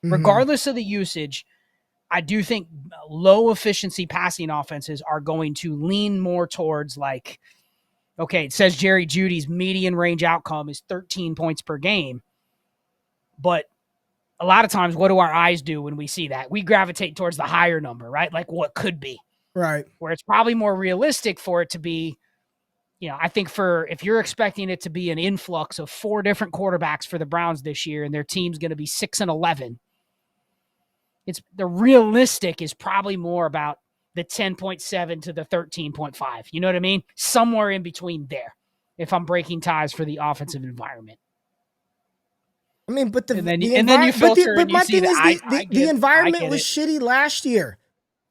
[SPEAKER 2] Mm-hmm. Regardless of the usage, I do think low efficiency passing offenses are going to lean more towards like, okay, it says Jerry Jeudy's median range outcome is 13 points per game. But a lot of times, what do our eyes do when we see that? We gravitate towards the higher number, right? Like what could be.
[SPEAKER 1] Right.
[SPEAKER 2] Where it's probably more realistic for it to be, I think if you're expecting it to be an influx of 4 different quarterbacks for the Browns this year and their team's going to be 6-11, the realistic is probably more about the 10.7 to the 13.5. You know what I mean? Somewhere in between there, if I'm breaking ties for the offensive environment.
[SPEAKER 1] I mean, but
[SPEAKER 2] then you filter and you see that
[SPEAKER 1] the environment was shitty last year.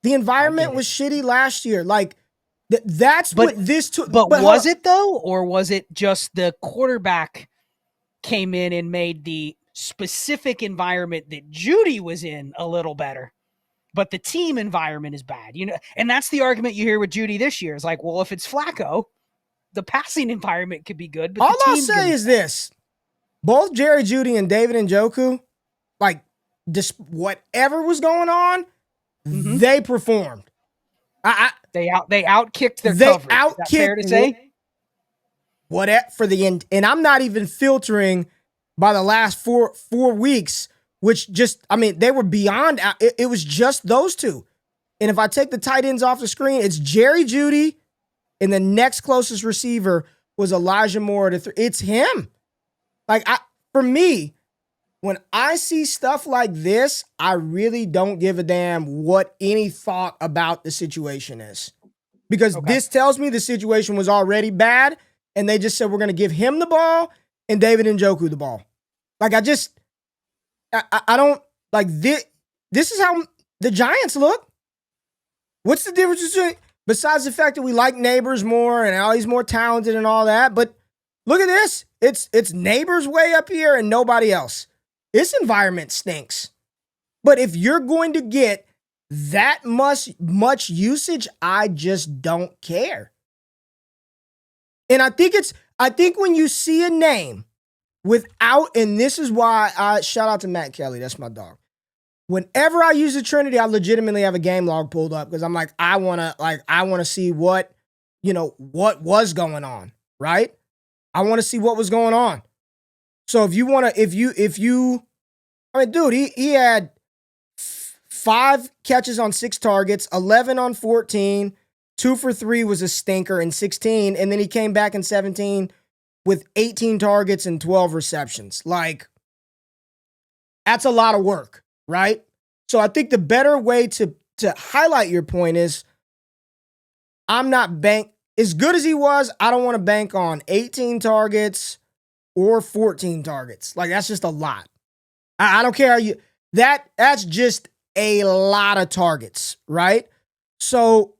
[SPEAKER 1] The environment was shitty last year. Like, that's what this took.
[SPEAKER 2] But was it, though? Or was it just the quarterback came in and made the specific environment that Jeudy was in a little better, but the team environment is bad? And that's the argument you hear with Jeudy this year. It's like, well, if it's Flacco, the passing environment could be good. But
[SPEAKER 1] all I'll say is this. both Jerry Jeudy and David Njoku, like just whatever was going on,
[SPEAKER 2] Mm-hmm.
[SPEAKER 1] they performed.
[SPEAKER 2] They outkicked their
[SPEAKER 1] They
[SPEAKER 2] coverage. Is that fair
[SPEAKER 1] outkicked
[SPEAKER 2] to say?
[SPEAKER 1] what for the end, and I'm not even filtering by the last four weeks, which just they were beyond. It was just those two, and if I take the tight ends off the screen, it's Jerry Jeudy, and the next closest receiver was Elijah Moore to it's him. Like for me, when I see stuff like this, I really don't give a damn what any thought about the situation is. Because this tells me the situation was already bad, and they just said we're going to give him the ball and David Njoku the ball. Like I don't like this. This is how the Giants look. What's the difference between besides the fact that we like Neighbors more and how he's more talented and all that? But look at this. It's Neighbors way up here and nobody else. This environment stinks. But if you're going to get that much usage, I just don't care. And I think when you see a name without, and this is why I shout out to Matt Kelly, that's my dog. Whenever I use the Trinity, I legitimately have a game log pulled up because I'm like, I wanna see what was going on, right? I want to see what was going on. So if you dude, he had 5 catches on 6 targets, 11 on 14, 2 for 3 was a stinker in 16, and then he came back in 17 with 18 targets and 12 receptions. Like, that's a lot of work, right? So I think the better way to highlight your point is I'm not as good as he was, I don't want to bank on 18 targets or 14 targets. Like, that's just a lot. I don't care how you that's just a lot of targets, right? So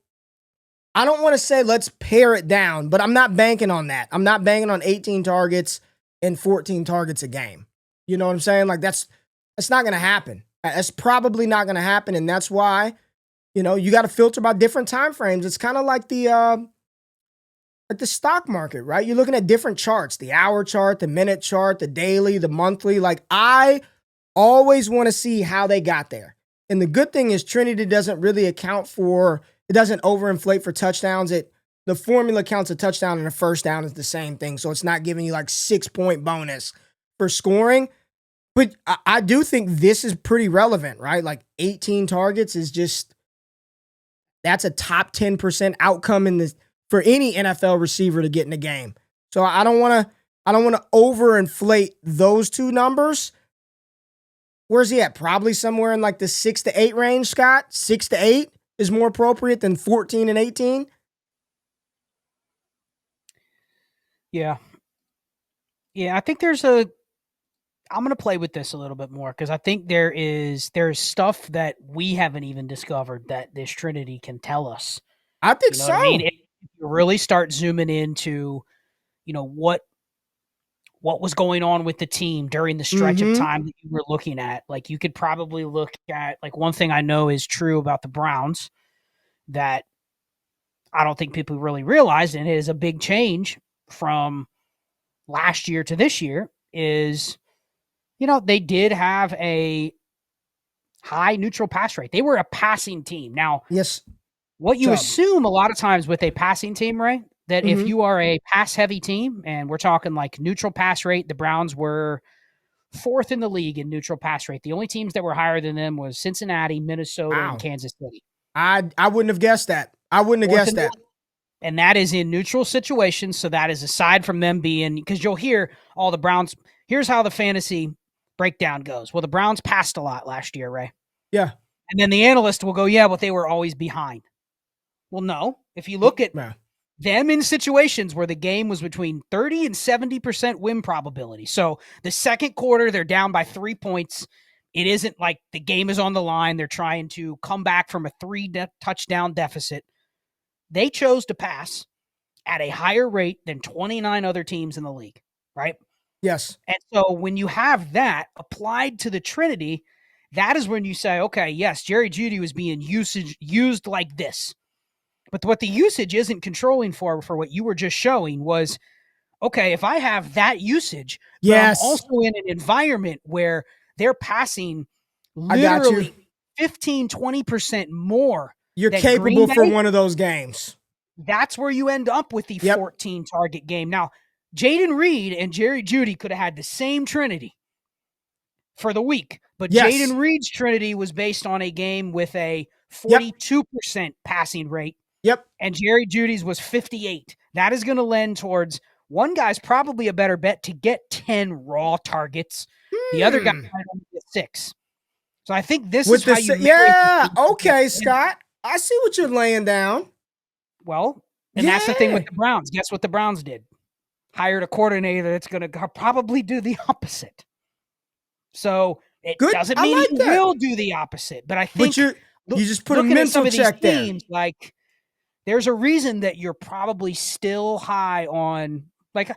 [SPEAKER 1] I don't want to say let's pare it down, but I'm not banking on that. I'm not banking on 18 targets and 14 targets a game. You know what I'm saying? Like that's not going to happen. That's probably not going to happen, and that's why you got to filter by different time frames. It's kind of like the stock market, right? You're looking at different charts, the hour chart, the minute chart, the daily, the monthly. Like I always want to see how they got there. And the good thing is Trinity doesn't really it doesn't overinflate for touchdowns. The formula counts a touchdown and a first down is the same thing. So it's not giving you like 6-point bonus for scoring. But I do think this is pretty relevant, right? Like 18 targets is that's a top 10% outcome for any NFL receiver to get in the game. So I don't want to overinflate those two numbers. Where's he at? Probably somewhere in like the 6 to 8 range, Scott. 6 to 8 is more appropriate than 14 and 18.
[SPEAKER 2] Yeah. I think I'm going to play with this a little bit more because I think there's stuff that we haven't even discovered that this Trinity can tell us.
[SPEAKER 1] I think so.
[SPEAKER 2] What I mean? If you really start zooming into, what was going on with the team during the stretch of time that you were looking at. Like you could probably look at, like, one thing I know is true about the Browns that I don't think people really realize, and it is a big change from last year to this year, is, they did have a high neutral pass rate. They were a passing team. Now,
[SPEAKER 1] yes,
[SPEAKER 2] what you assume a lot of times with a passing team, right? That if
[SPEAKER 1] Mm-hmm.
[SPEAKER 2] you are a pass-heavy team, and we're talking like neutral pass rate, the Browns were 4th in the league in neutral pass rate. The only teams that were higher than them was Cincinnati, Minnesota, and Kansas City.
[SPEAKER 1] I wouldn't have guessed that. I wouldn't have guessed that.
[SPEAKER 2] And that is in neutral situations. So that is aside from them being, because you'll hear all the Browns. Here's how the fantasy breakdown goes. Well, the Browns passed a lot last year, Ray.
[SPEAKER 1] Yeah.
[SPEAKER 2] And then the analyst will go, yeah, but they were always behind. Well, no. If you look at them in situations where the game was between 30 and 70% win probability. So the second quarter, they're down by 3 points. It isn't like the game is on the line. They're trying to come back from a 3-touchdown deficit. They chose to pass at a higher rate than 29 other teams in the league, right?
[SPEAKER 1] Yes.
[SPEAKER 2] And so when you have that applied to the Trinity, that is when you say, okay, yes, Jerry Jeudy was being used like this. But what the usage isn't controlling for what you were just showing was okay, if I have that usage, but I'm
[SPEAKER 1] Yes.
[SPEAKER 2] also in an environment where they're passing
[SPEAKER 1] I got you.
[SPEAKER 2] literally 15, 20% more
[SPEAKER 1] You're
[SPEAKER 2] than Green
[SPEAKER 1] capable for
[SPEAKER 2] Bay,
[SPEAKER 1] one of those games.
[SPEAKER 2] that's where you end up with the
[SPEAKER 1] Yep.
[SPEAKER 2] 14 target game. Now, Jaden Reed and Jerry Jeudy could have had the same Trinity for the week, but
[SPEAKER 1] Yes.
[SPEAKER 2] Jaden Reed's Trinity was based on a game with a
[SPEAKER 1] Yep.
[SPEAKER 2] 42% passing rate,
[SPEAKER 1] Yep.
[SPEAKER 2] and Jerry Judy's was 58. That is going to lend towards one guy's probably a better bet to get 10 raw targets. The other guy might only get 6. So I think this
[SPEAKER 1] With
[SPEAKER 2] is how you marry
[SPEAKER 1] yeah. Okay, Scott. I see what you're laying down.
[SPEAKER 2] Well, and that's the thing with the Browns. Guess what the Browns did? Hired a coordinator that's going to probably do the opposite. So it
[SPEAKER 1] Good.
[SPEAKER 2] doesn't
[SPEAKER 1] I
[SPEAKER 2] mean
[SPEAKER 1] like
[SPEAKER 2] he
[SPEAKER 1] that.
[SPEAKER 2] will do the opposite, but I
[SPEAKER 1] But
[SPEAKER 2] think
[SPEAKER 1] you just put a
[SPEAKER 2] looking at some
[SPEAKER 1] mental
[SPEAKER 2] of these
[SPEAKER 1] check there.
[SPEAKER 2] teams, like there's a reason that you're probably still high on. Like,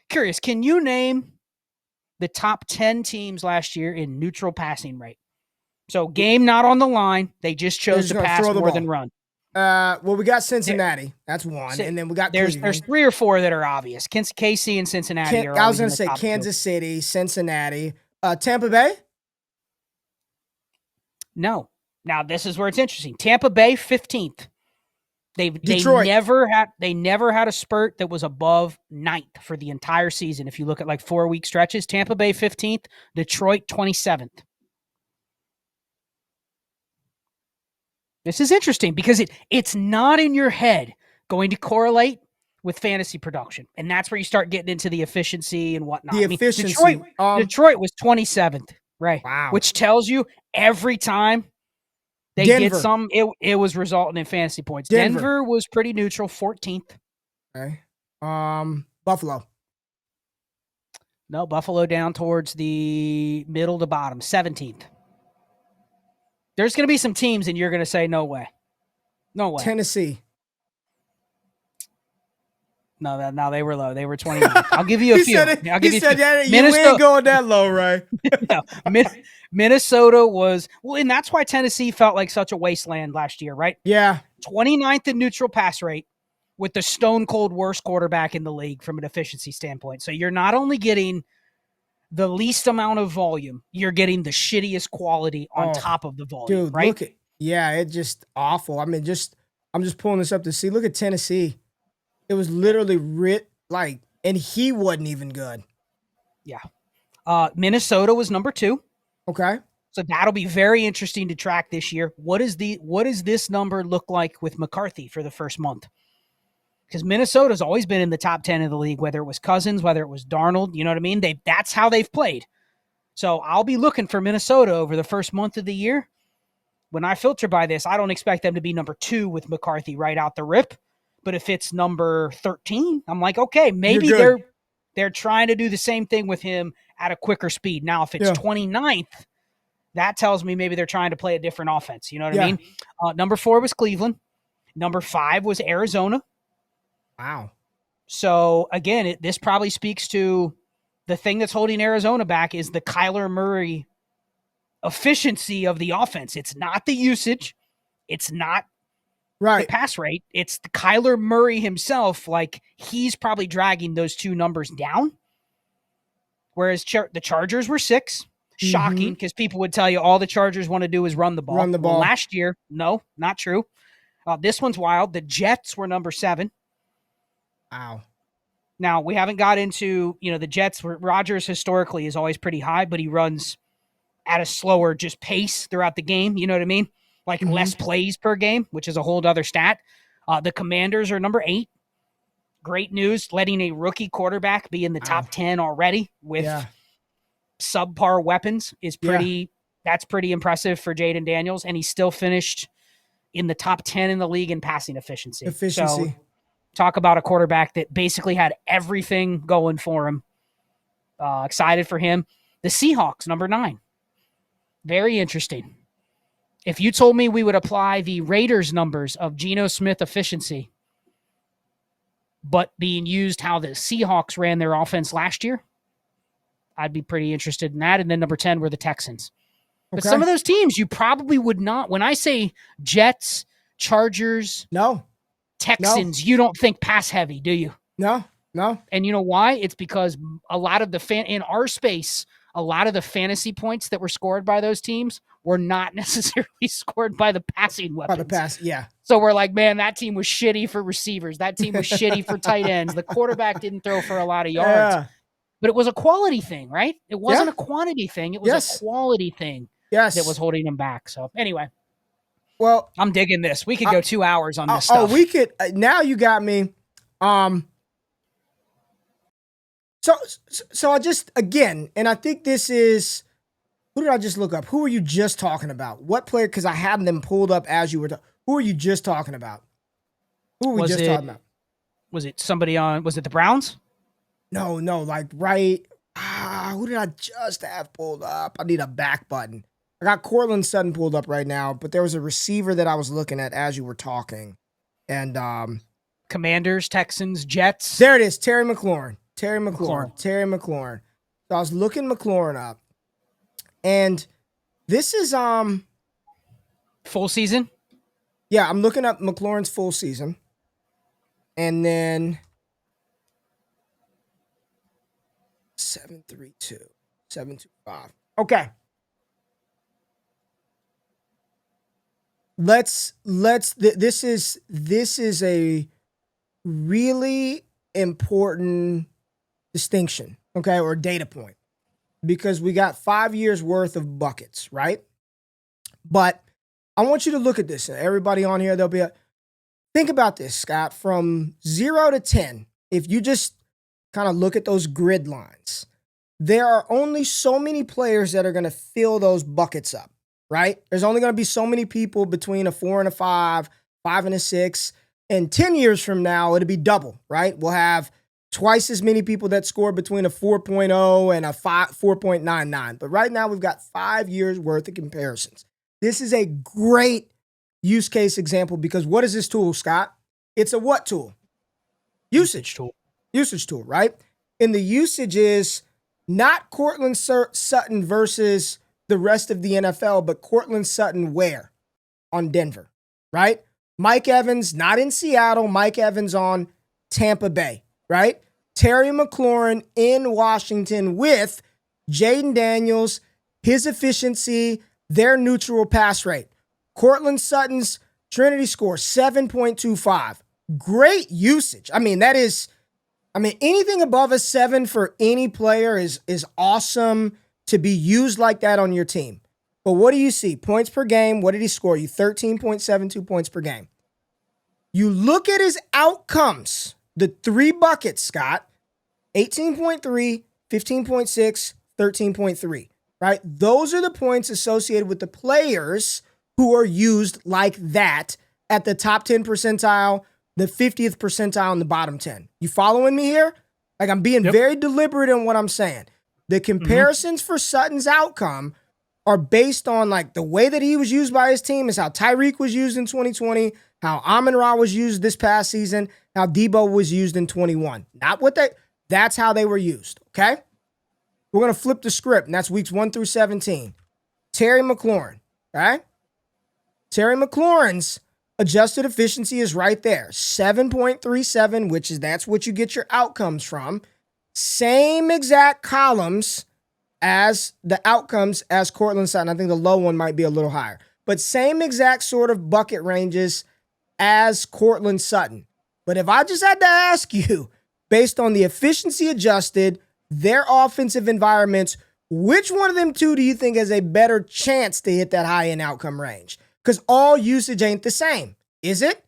[SPEAKER 2] curious, can you name the top 10 teams last year in neutral passing rate? So game not on the line, they just chose to pass more than run.
[SPEAKER 1] Well, we got Cincinnati. That's one, and then we got
[SPEAKER 2] there's
[SPEAKER 1] Cleveland.
[SPEAKER 2] 3 or 4 that are obvious. KC and Cincinnati are
[SPEAKER 1] I
[SPEAKER 2] always
[SPEAKER 1] was going
[SPEAKER 2] in
[SPEAKER 1] to
[SPEAKER 2] the
[SPEAKER 1] say
[SPEAKER 2] top
[SPEAKER 1] Kansas
[SPEAKER 2] 2.
[SPEAKER 1] City, Cincinnati, Tampa Bay.
[SPEAKER 2] No. Now this is where it's interesting. Tampa Bay 15th. They never had a spurt that was above 9th for the entire season. If you look at like 4-week stretches, Tampa Bay 15th, Detroit 27th. This is interesting because it's not in your head going to correlate with fantasy production. And that's where you start getting into the efficiency and whatnot.
[SPEAKER 1] The efficiency.
[SPEAKER 2] Detroit was 27th, right?
[SPEAKER 1] Wow.
[SPEAKER 2] Which tells you every time they get some, it was resulting in fantasy points. Denver was pretty neutral, 14th.
[SPEAKER 1] Okay. Buffalo.
[SPEAKER 2] No, Buffalo down towards the middle to bottom, 17th. There's going to be some teams, and you're going to say, no way. No way.
[SPEAKER 1] Tennessee.
[SPEAKER 2] No, they were low. They were 29th. I'll give you a few. I'll give you
[SPEAKER 1] Minnesota, you ain't going that low, right?
[SPEAKER 2] No, Minnesota was, well, and that's why Tennessee felt like such a wasteland last year, right?
[SPEAKER 1] Yeah.
[SPEAKER 2] 29th in neutral pass rate with the stone cold worst quarterback in the league from an efficiency standpoint. So you're not only getting the least amount of volume, you're getting the shittiest quality on top of the volume,
[SPEAKER 1] dude,
[SPEAKER 2] right?
[SPEAKER 1] Look at, it's just awful. I mean, I'm just pulling this up to see. Look at Tennessee. It was literally and he wasn't even good.
[SPEAKER 2] Yeah. Minnesota was number 2.
[SPEAKER 1] Okay.
[SPEAKER 2] So that'll be very interesting to track this year. What does this number look like with McCarthy for the first month? Because Minnesota's always been in the top 10 of the league, whether it was Cousins, whether it was Darnold, you know what I mean? That's how they've played. So I'll be looking for Minnesota over the first month of the year. When I filter by this, I don't expect them to be number 2 with McCarthy right out the rip. But if it's number 13, I'm like, okay, maybe they're trying to do the same thing with him at a quicker speed. Now, if it's 29th, that tells me maybe they're trying to play a different offense. You know what I mean? Number 4 was Cleveland. Number 5 was Arizona.
[SPEAKER 1] Wow.
[SPEAKER 2] So, again, this probably speaks to the thing that's holding Arizona back is the Kyler Murray efficiency of the offense. It's not the usage. It's not the pass rate. It's the Kyler Murray himself. Like, he's probably dragging those 2 numbers down. Whereas the Chargers were 6. Shocking, because people would tell you all the Chargers want to do is run the ball. Well, last year, no, not true. This one's wild. The Jets were number 7.
[SPEAKER 1] Wow.
[SPEAKER 2] Now, we haven't got into, the Jets. Rodgers historically is always pretty high, but he runs at a slower just pace throughout the game. You know what I mean? Like less plays per game, which is a whole other stat. The Commanders are number 8. Great news, letting a rookie quarterback be in the top 10 already with subpar weapons is that's pretty impressive for Jaden Daniels, and he still finished in the top 10 in the league in passing efficiency. So talk about a quarterback that basically had everything going for him. Excited for him. The Seahawks, number 9. Very interesting. If you told me we would apply the Raiders numbers of Geno Smith efficiency, but being used how the Seahawks ran their offense last year, I'd be pretty interested in that. And then number 10 were the Texans. But some of those teams you probably would not. When I say Jets, Chargers, Texans, you don't think pass heavy, do you?
[SPEAKER 1] No. No?
[SPEAKER 2] And you know why? It's because a lot of the in our space, a lot of the fantasy points that were scored by those teams were not necessarily scored by the passing
[SPEAKER 1] By the
[SPEAKER 2] weapons.
[SPEAKER 1] pass, yeah.
[SPEAKER 2] So we're like, man, that team was shitty for receivers. That team was shitty for tight ends. The quarterback didn't throw for a lot of yards.
[SPEAKER 1] Yeah.
[SPEAKER 2] But it was a quality thing, right? It wasn't
[SPEAKER 1] Yeah.
[SPEAKER 2] a quantity thing. It was a
[SPEAKER 1] Yes.
[SPEAKER 2] quality thing that was
[SPEAKER 1] Yes.
[SPEAKER 2] holding them back. So anyway,
[SPEAKER 1] Well,
[SPEAKER 2] I'm digging this. We could go 2 hours on this
[SPEAKER 1] oh,
[SPEAKER 2] stuff.
[SPEAKER 1] we could. Now you got me. So I just again, and I think this is who did I just look up? Who are you just talking about? What player? Because I had them pulled up as you were. Who are you just talking about? Who are we just talking about?
[SPEAKER 2] Was it somebody on? Was it the Browns?
[SPEAKER 1] No, like right. Who did I just have pulled up? I need a back button. I got Cortland Sutton pulled up right now, but there was a receiver that I was looking at as you were talking, and
[SPEAKER 2] Commanders, Texans, Jets.
[SPEAKER 1] There it is. Terry McLaurin. Terry McLaurin. So I was looking McLaurin up, and this is
[SPEAKER 2] full season.
[SPEAKER 1] Yeah, I'm looking up McLaurin's full season, and then 732, 725. Okay. This is a really important distinction, okay, or data point, because we got 5 years worth of buckets, right? But I want you to look at this, and everybody on here, think about this, Scott, from 0 to 10. If you just kind of look at those grid lines, there are only so many players that are going to fill those buckets up, right? There's only going to be so many people between a 4 and a 5, 5 and a 6. And 10 years from now, it'll be double, right? We'll have twice as many people that score between a 4.0 and a 4.99. But right now, we've got 5 years worth of comparisons. This is a great use case example because what is this tool, Scott? It's a what tool? Usage tool. Usage tool, right? And the usage is not Cortland Sutton versus the rest of the NFL, but Cortland Sutton where? On Denver, right? Mike Evans, not in Seattle. Mike Evans on Tampa Bay, right? Terry McLaurin in Washington with Jaden Daniels, his efficiency, their neutral pass rate. Cortland Sutton's Trinity score, 7.25. Great usage. Anything above a 7 for any player is awesome to be used like that on your team. But what do you see? Points per game. What did he score you? 13.72 points per game. You look at his outcomes, the 3 buckets, Scott, 18.3, 15.6, 13.3, right? Those are the points associated with the players who are used like that at the top 10 percentile, the 50th percentile, and the bottom 10. You following me here? Like, I'm being very deliberate in what I'm saying. The comparisons for Sutton's outcome are based on like the way that he was used by his team is how Tyreek was used in 2020, how Amon-Ra was used this past season, how Debo was used in 21. That's how they were used, okay? We're going to flip the script, and that's weeks 1 through 17. Terry McLaurin, okay? Terry McLaurin's adjusted efficiency is right there, 7.37, that's what you get your outcomes from. Same exact columns as the outcomes as Cortland Sutton. I think the low one might be a little higher, but same exact sort of bucket ranges as Cortland Sutton. But if I just had to ask you, based on the efficiency adjusted, their offensive environments, which one of them two do you think has a better chance to hit that high end outcome range? Because all usage ain't the same, is it?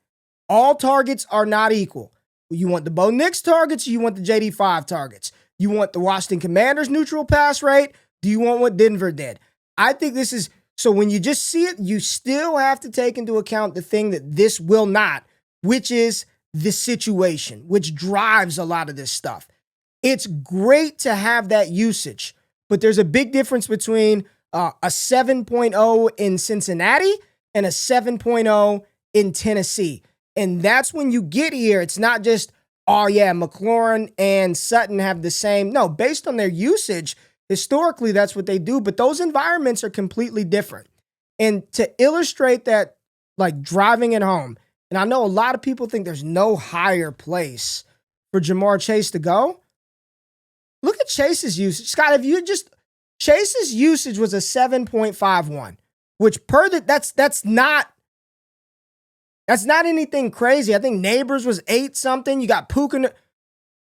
[SPEAKER 1] All targets are not equal. You want the Bo Nix targets, or you want the JD5 targets? You want the Washington Commanders neutral pass rate? Do you want what Denver did? I think this is, so when you just see it, you still have to take into account the thing that this will not, which is the situation, which drives a lot of this stuff. It's great to have that usage, but there's a big difference between a 7.0 in Cincinnati and a 7.0 in Tennessee. And that's when you get here, it's not just, oh yeah, McLaurin and Sutton have the same. No, based on their usage, historically, that's what they do. But those environments are completely different. And to illustrate that, like driving it home, and I know a lot of people think there's no higher place for Jamar Chase to go. Look at Chase's usage. Scott, if you just Chase's usage was a 7.51, which that's not anything crazy. I think Neighbors was 8 something. You got Puka.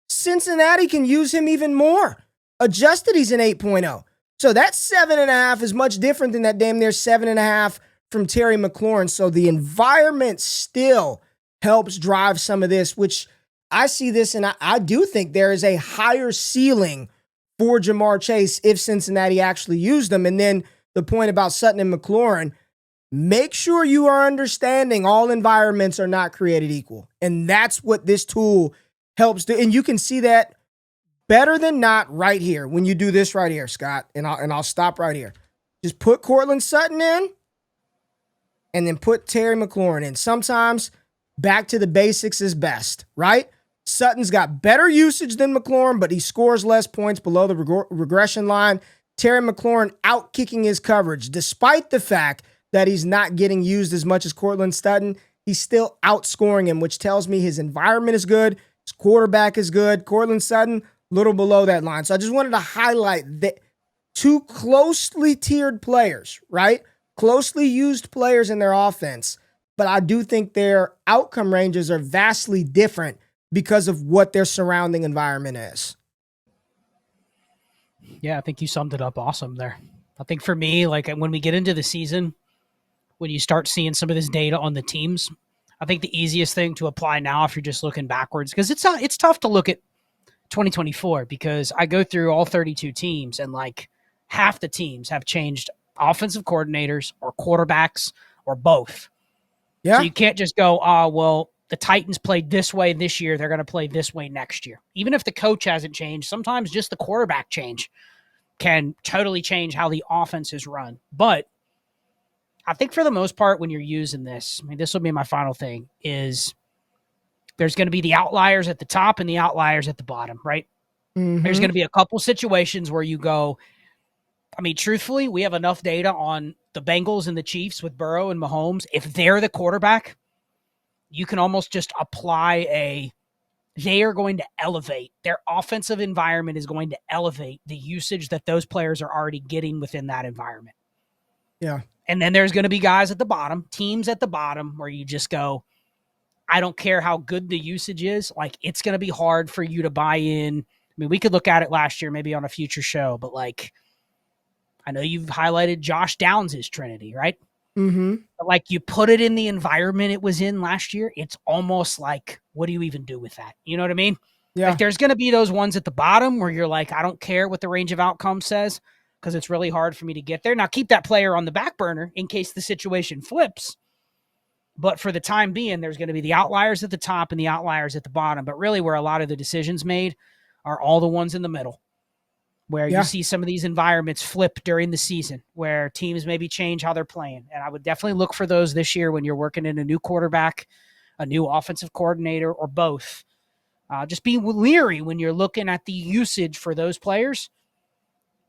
[SPEAKER 1] Cincinnati can use him even more. Adjusted, he's an 8.0. So that 7.5 is much different than that damn near 7.5 from Terry McLaurin. So the environment still helps drive some of this, which I see this, and I do think there is a higher ceiling for Jamar Chase if Cincinnati actually used them. And then the point about Sutton and McLaurin, make sure you are understanding all environments are not created equal. And that's what this tool helps do. And you can see that better than not right here when you do this right here, Scott. And I'll stop right here. Just put Cortland Sutton in and then put Terry McLaurin in. Sometimes back to the basics is best, right? Sutton's got better usage than McLaurin, but he scores less points below the regression line. Terry McLaurin out-kicking his coverage. Despite the fact that he's not getting used as much as Cortland Sutton, he's still outscoring him, which tells me his environment is good, his quarterback is good. Cortland Sutton, little below that line. So I just wanted to highlight that two closely tiered players, right? Closely used players in their offense. But I do think their outcome ranges are vastly different because of what their surrounding environment is.
[SPEAKER 2] Yeah, I think you summed it up awesome there. I think for me, like when we get into the season, when you start seeing some of this data on the teams, I think the easiest thing to apply now, if you're just looking backwards, because it's tough to look at 2024 because I go through all 32 teams and like half the teams have changed offensive coordinators or quarterbacks or both. Yeah. So you can't just go, well, the Titans played this way this year. They're going to play this way next year. Even if the coach hasn't changed, sometimes just the quarterback change can totally change how the offense is run. But I think for the most part, when you're using this, I mean, this will be my final thing, is there's going to be the outliers at the top and the outliers at the bottom, right? Mm-hmm. There's going to be a couple situations where you go, I mean, truthfully, we have enough data on the Bengals and the Chiefs with Burrow and Mahomes. If they're the quarterback, you can almost just apply they are going to elevate. Their offensive environment is going to elevate the usage that those players are already getting within that environment.
[SPEAKER 1] Yeah.
[SPEAKER 2] And then there's going to be guys at the bottom, teams at the bottom, where you just go, I don't care how good the usage is. Like, it's going to be hard for you to buy in. I mean, we could look at it last year, maybe on a future show, but like, I know you've highlighted Josh Downs' Trinity, right?
[SPEAKER 1] Mm-hmm.
[SPEAKER 2] But like, you put it in the environment it was in last year, it's almost like, what do you even do with that? You know what I mean?
[SPEAKER 1] Yeah.
[SPEAKER 2] Like, there's going to be those ones at the bottom where you're like, I don't care what the range of outcome says because it's really hard for me to get there. Now, keep that player on the back burner in case the situation flips. But for the time being, there's going to be the outliers at the top and the outliers at the bottom. But really where a lot of the decisions made are all the ones in the middle, where you see some of these environments flip during the season, where teams maybe change how they're playing. And I would definitely look for those this year when you're working in a new quarterback, a new offensive coordinator, or both. Just be leery when you're looking at the usage for those players.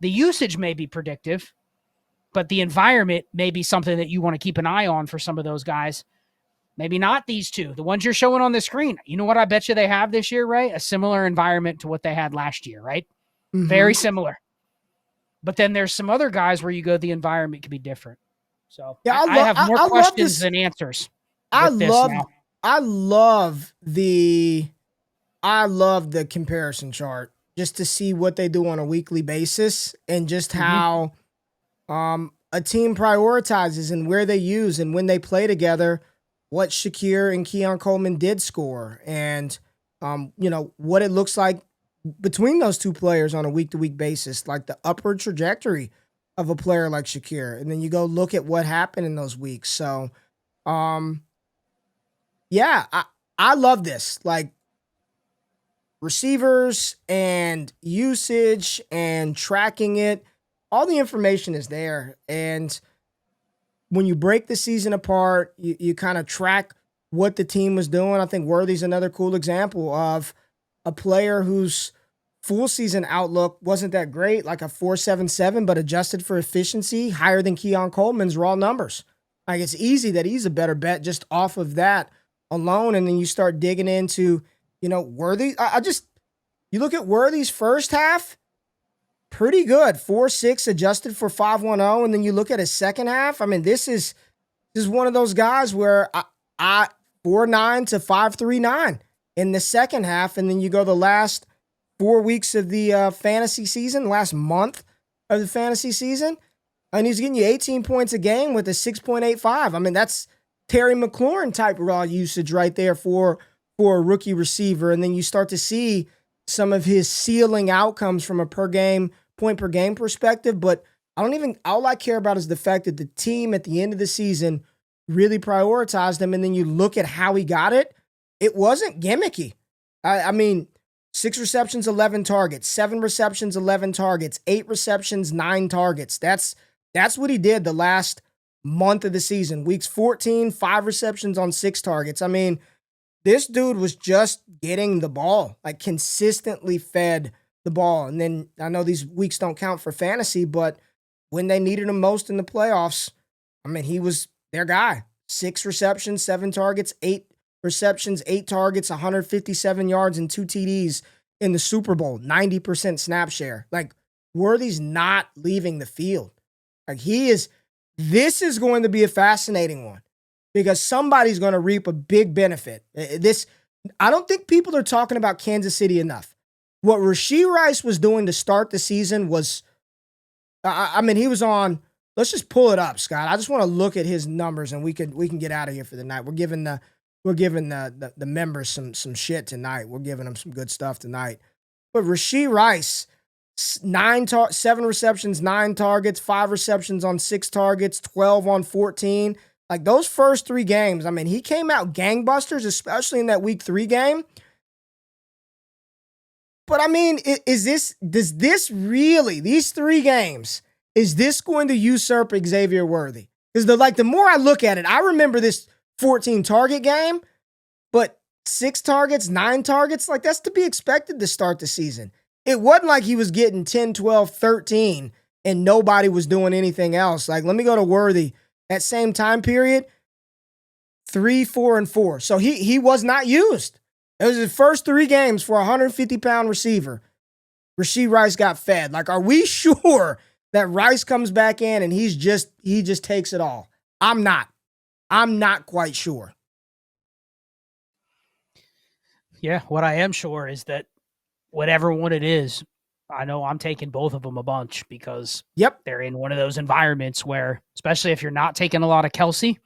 [SPEAKER 2] The usage may be predictive, but the environment may be something that you want to keep an eye on for some of those guys. Maybe not these two, the ones you're showing on the screen. You know what I bet you they have this year, right? A similar environment to what they had last year, right? Mm-hmm. Very similar. But then there's some other guys where you go, the environment can be different. So yeah, I have more questions than answers.
[SPEAKER 1] I love the comparison chart just to see what they do on a weekly basis and just how a team prioritizes and where they use and when they play together, what Shakir and Keon Coleman did score and, what it looks like between those two players on a week-to-week basis, like the upward trajectory of a player like Shakir. And then you go look at what happened in those weeks. So, I love this. Like, receivers and usage and tracking it, all the information is there. And when you break the season apart, you kind of track what the team was doing. I think Worthy's another cool example of a player whose full season outlook wasn't that great, like a 4.77, but adjusted for efficiency, higher than Keon Coleman's raw numbers. Like, it's easy that he's a better bet just off of that alone. And then you start digging into Worthy. You look at Worthy's first half, pretty good. 4.6 adjusted for 5.10, and then you look at his second half. I mean, this is one of those guys where I 4.9 to 5.39 in the second half, and then you go the last 4 weeks of the fantasy season, last month of the fantasy season, and he's getting you 18 points a game with a 6.85. I mean, that's Terry McLaurin type raw usage right there for a rookie receiver, and then you start to see some of his ceiling outcomes from a point per game perspective, but all I care about is the fact that the team at the end of the season really prioritized him. And then you look at how he got it. It wasn't gimmicky. I mean, 6 receptions, 11 targets, 7 receptions, 11 targets, 8 receptions, 9 targets. That's what he did the last month of the season. Weeks 14, 5 receptions on 6 targets. I mean, this dude was just getting the ball, like consistently fed the ball. And then I know these weeks don't count for fantasy, but when they needed him most in the playoffs, I mean, he was their guy. 6 receptions, 7 targets, 8 receptions, 8 targets, 157 yards, and 2 TDs in the Super Bowl, 90% snap share. Like, Worthy's not leaving the field. Like, this is going to be a fascinating one because somebody's going to reap a big benefit. I don't think people are talking about Kansas City enough. What Rashee Rice was doing to start the season was, I mean, he was on. Let's just pull it up, Scott. I just want to look at his numbers, and we can get out of here for the night. We're giving the members some shit tonight. We're giving them some good stuff tonight. But Rashee Rice, 7 receptions, 9 targets, 5 receptions on 6 targets, 12 on 14. Like those first 3 games, I mean, he came out gangbusters, especially in that week 3 game. But I mean, these 3 games, is this going to usurp Xavier Worthy? Because the more I look at it, I remember this 14 target game, but 6 targets, 9 targets, like that's to be expected to start the season. It wasn't like he was getting 10, 12, 13 and nobody was doing anything else. Like, let me go to Worthy. That same time period, 3, 4, and 4. So he was not used. It was his first 3 games for a 150-pound receiver. Rashee Rice got fed. Like, are we sure that Rice comes back in and he just takes it all? I'm not quite sure.
[SPEAKER 2] Yeah, what I am sure is that whatever one it is, I know I'm taking both of them a bunch because they're in one of those environments where, especially if you're not taking a lot of Kelsey,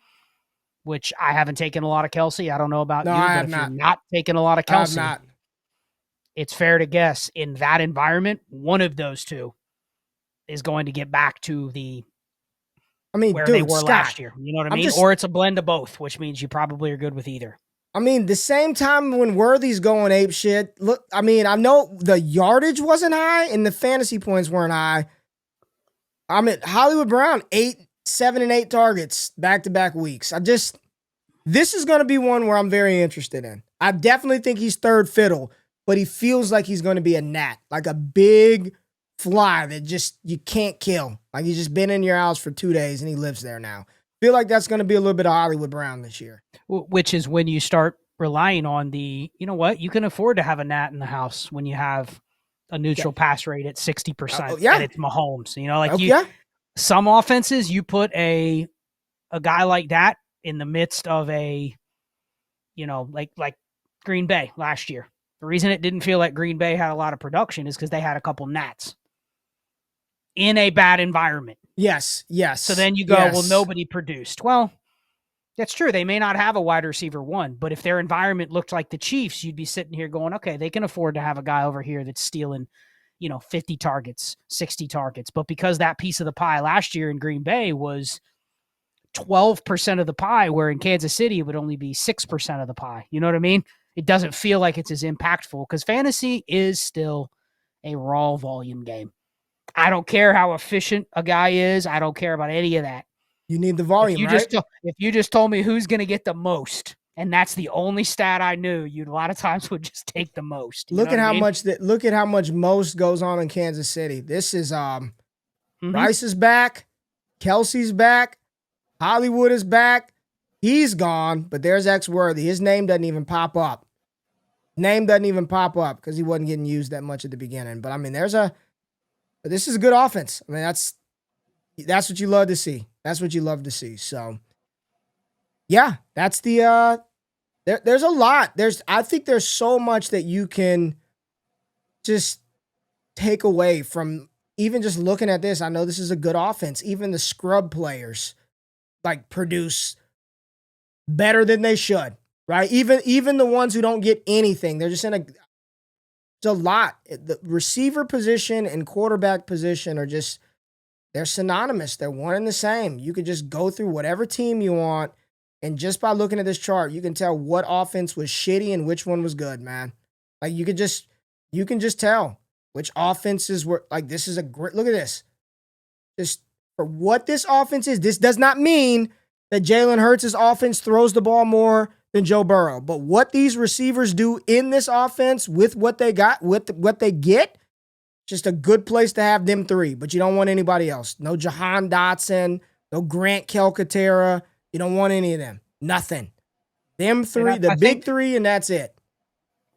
[SPEAKER 2] which I haven't taken a lot of Kelsey. I don't know about you, but if you're not taking a lot of Kelsey, it's fair to guess in that environment, one of those 2 is going to get back to where they were last year. You know what I mean? Or it's a blend of both, which means you probably are good with either.
[SPEAKER 1] I mean, the same time when Worthy's going ape shit, look, I mean, I know the yardage wasn't high and the fantasy points weren't high. I mean, Hollywood Brown, 7 and 8 targets back-to-back weeks. This is going to be one where I'm very interested in. I definitely think he's third fiddle, but he feels like he's going to be a gnat, like a big fly that just you can't kill. Like he's just been in your house for 2 days and he lives there now. Feel like that's going to be a little bit of Hollywood Brown this year.
[SPEAKER 2] Which is when you start relying on you know what, you can afford to have a gnat in the house when you have a neutral pass rate at 60%. And it's Mahomes. You know, like some offenses, you put a guy like that in the midst of a, you know, like Green Bay last year. The reason it didn't feel like Green Bay had a lot of production is because they had a couple gnats in a bad environment.
[SPEAKER 1] Yes.
[SPEAKER 2] So then you go, well, nobody produced. Well, that's true. They may not have a wide receiver 1, but if their environment looked like the Chiefs, you'd be sitting here going, okay, they can afford to have a guy over here that's stealing, 50 targets, 60 targets. But because that piece of the pie last year in Green Bay was 12% of the pie, where in Kansas City, it would only be 6% of the pie. You know what I mean? It doesn't feel like it's as impactful because fantasy is still a raw volume game. I don't care how efficient a guy is. I don't care about any of that.
[SPEAKER 1] You need the volume,
[SPEAKER 2] right? If you just told me who's going to get the most, and that's the only stat I knew, you a lot of times would just take the most.
[SPEAKER 1] Look at how much most goes on in Kansas City. This is Rice is back, Kelsey's back, Hollywood is back. He's gone, but there's X Worthy. His name doesn't even pop up. Name doesn't even pop up because he wasn't getting used that much at the beginning. But I mean, this is a good offense. I mean, that's what you love to see. That's what you love to see. So yeah, that's there's a lot. I think there's so much that you can just take away from even just looking at this. I know this is a good offense. Even the scrub players like produce better than they should, right? Even the ones who don't get anything, they're just it's a lot. The receiver position and quarterback position are just, they're synonymous. They're one and the same. You could just go through whatever team you want, and just by looking at this chart, you can tell what offense was shitty and which one was good, man. Like you can just tell which offenses were like, this is a great, look at this. Just for what this offense is, this does not mean that Jalen Hurts' offense throws the ball more than Joe Burrow. But what these receivers do in this offense with what they got, with what they get, just a good place to have them three. But you don't want anybody else. No Jahan Dotson, no Grant Calcaterra. You don't want any of them. Nothing. Them three, the big three, and that's it.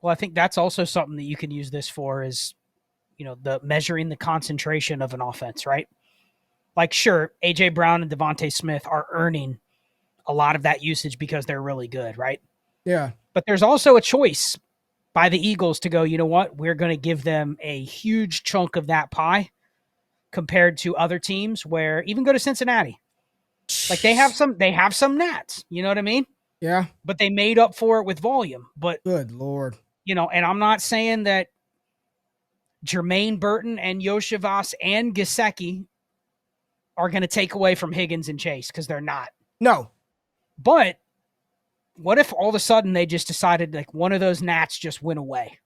[SPEAKER 2] Well, I think that's also something that you can use this for is, the measuring the concentration of an offense, right? Like, sure, A.J. Brown and Devontae Smith are earning a lot of that usage because they're really good, right?
[SPEAKER 1] Yeah.
[SPEAKER 2] But there's also a choice by the Eagles to go, you know what? We're going to give them a huge chunk of that pie compared to other teams where, even go to Cincinnati. Like they have some gnats, you know what I mean?
[SPEAKER 1] Yeah.
[SPEAKER 2] But they made up for it with volume. But
[SPEAKER 1] good Lord.
[SPEAKER 2] And I'm not saying that Jermaine Burton and Yoshivas and Gesicki are going to take away from Higgins and Chase, because they're not.
[SPEAKER 1] No.
[SPEAKER 2] But what if all of a sudden they just decided like one of those gnats just went away?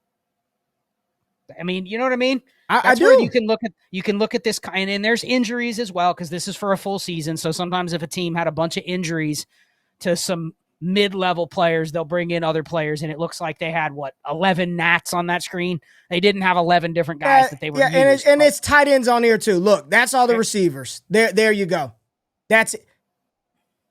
[SPEAKER 2] I mean, you know what I mean?
[SPEAKER 1] I do.
[SPEAKER 2] Where you can look at this kind, and there's injuries as well, because this is for a full season. So sometimes if a team had a bunch of injuries to some mid-level players, they'll bring in other players, and it looks like they had 11 gnats on that screen. They didn't have 11 different guys that they were using.
[SPEAKER 1] And it's tight ends on here too. Look, that's all the receivers. There you go. That's it.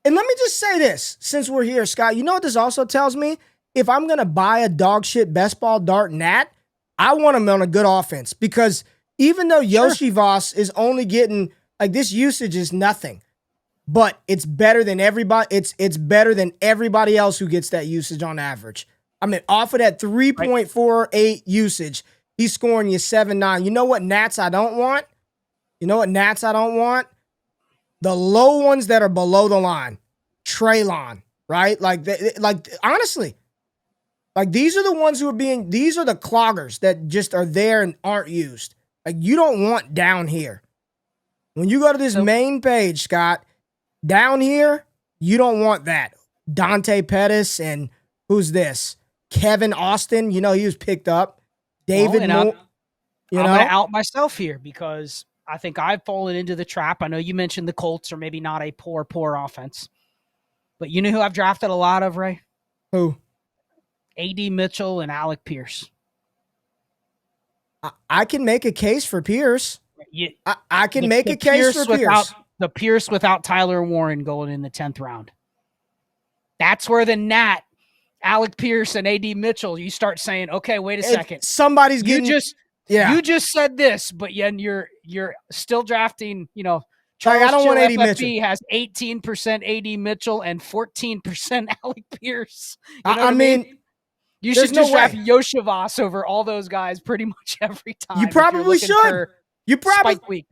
[SPEAKER 1] And let me just say this, since we're here, Scott, you know what this also tells me? If I'm going to buy a dog shit best ball dart gnat, I want him on a good offense, because even though Yoshi Voss is only getting, like, this usage is nothing, but it's better than everybody. It's better than everybody else who gets that usage on average. I mean, off of that 3.48 usage, he's scoring you 7-9. You know what gnats I don't want? The low ones that are below the line. Traylon, right? Like honestly, like these are the ones who are these are the cloggers that just are there and aren't used. Like you don't want down here. When you go to this main page, Scott, down here, you don't want that. Dante Pettis and who's this? Kevin Austin, he was picked up. David Moore.
[SPEAKER 2] I'm going to out myself here because I think I've fallen into the trap. I know you mentioned the Colts are maybe not a poor offense. But you know who I've drafted a lot of, Ray?
[SPEAKER 1] Who?
[SPEAKER 2] A.D. Mitchell and Alec Pierce.
[SPEAKER 1] I can make a case for Pierce. I can make a case for Pierce.
[SPEAKER 2] The Pierce without Tyler Warren going in the 10th round. That's where the gnat, Alec Pierce and A.D. Mitchell, you start saying, okay, wait a second.
[SPEAKER 1] Somebody's getting...
[SPEAKER 2] You just said this, but yet you're still drafting, Charles
[SPEAKER 1] I don't want A.D.
[SPEAKER 2] Mitchell. Has 18% A.D. Mitchell and 14% Alec Pierce. I
[SPEAKER 1] mean,
[SPEAKER 2] you should just draft Yoshivas over all those guys pretty much every time.
[SPEAKER 1] You probably should. You probably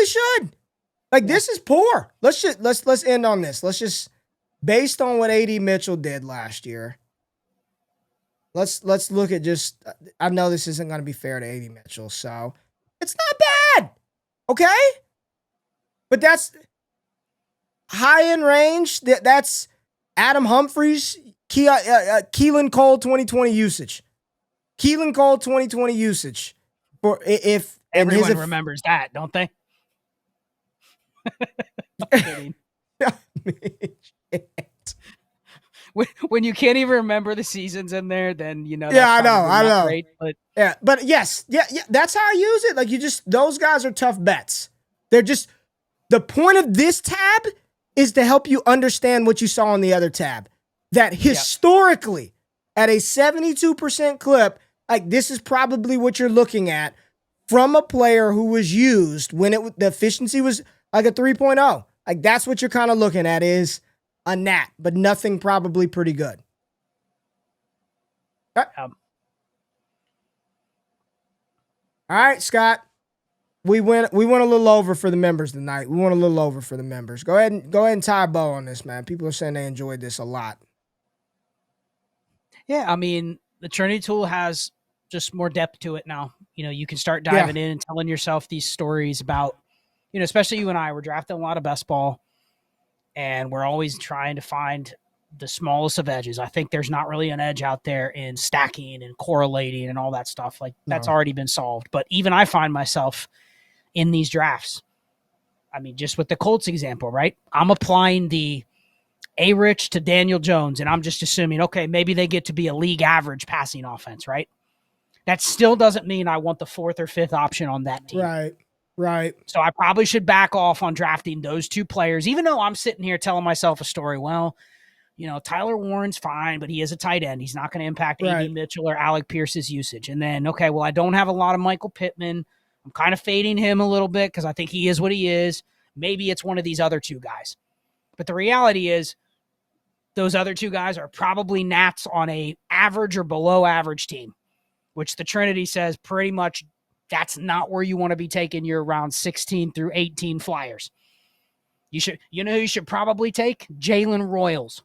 [SPEAKER 1] should. Like this is poor. Let's end on this. Let's just, based on what A.D. Mitchell did last year. Let's look at just. I know this isn't going to be fair to A.D. Mitchell, so it's not bad. Okay. But that's high end range. That's Adam Humphries, Keelan Cole 2020 usage. Keelan Cole 2020 usage. For if
[SPEAKER 2] everyone remembers that, don't they? I'm kidding. When you can't even remember the seasons in there, then
[SPEAKER 1] Yeah, I know. Great, but yes, that's how I use it. Like those guys are tough bets. They're just. The point of this tab is to help you understand what you saw on the other tab. That historically, at a 72% clip, like this is probably what you're looking at from a player who was used when the efficiency was like a 3.0. Like that's what you're kind of looking at is a gnat, but nothing probably pretty good. All right, Scott. We went a little over for the members tonight. We went a little over for the members. Go ahead and tie a bow on this, man. People are saying they enjoyed this a lot.
[SPEAKER 2] Yeah, I mean, the Trinity tool has just more depth to it now. You can start diving in and telling yourself these stories about, especially you and I, we're drafting a lot of best ball, and we're always trying to find the smallest of edges. I think there's not really an edge out there in stacking and correlating and all that stuff. Like that's already been solved. But even I find myself in these drafts. I mean, just with the Colts example, right? I'm applying the A-Rich to Daniel Jones, and I'm just assuming, okay, maybe they get to be a league average passing offense, right? That still doesn't mean I want the fourth or fifth option on that team.
[SPEAKER 1] Right.
[SPEAKER 2] So I probably should back off on drafting those two players, even though I'm sitting here telling myself a story. Well, Tyler Warren's fine, but he is a tight end. He's not going to impact A.B. Mitchell or Alec Pierce's usage. And then, okay, well, I don't have a lot of Michael Pittman. I'm kind of fading him a little bit because I think he is what he is. Maybe it's one of these other two guys. But the reality is those other two guys are probably gnats on a average or below average team, which the Trinity says pretty much that's not where you want to be taking your round 16 through 18 flyers. You should probably take Jalen Royals.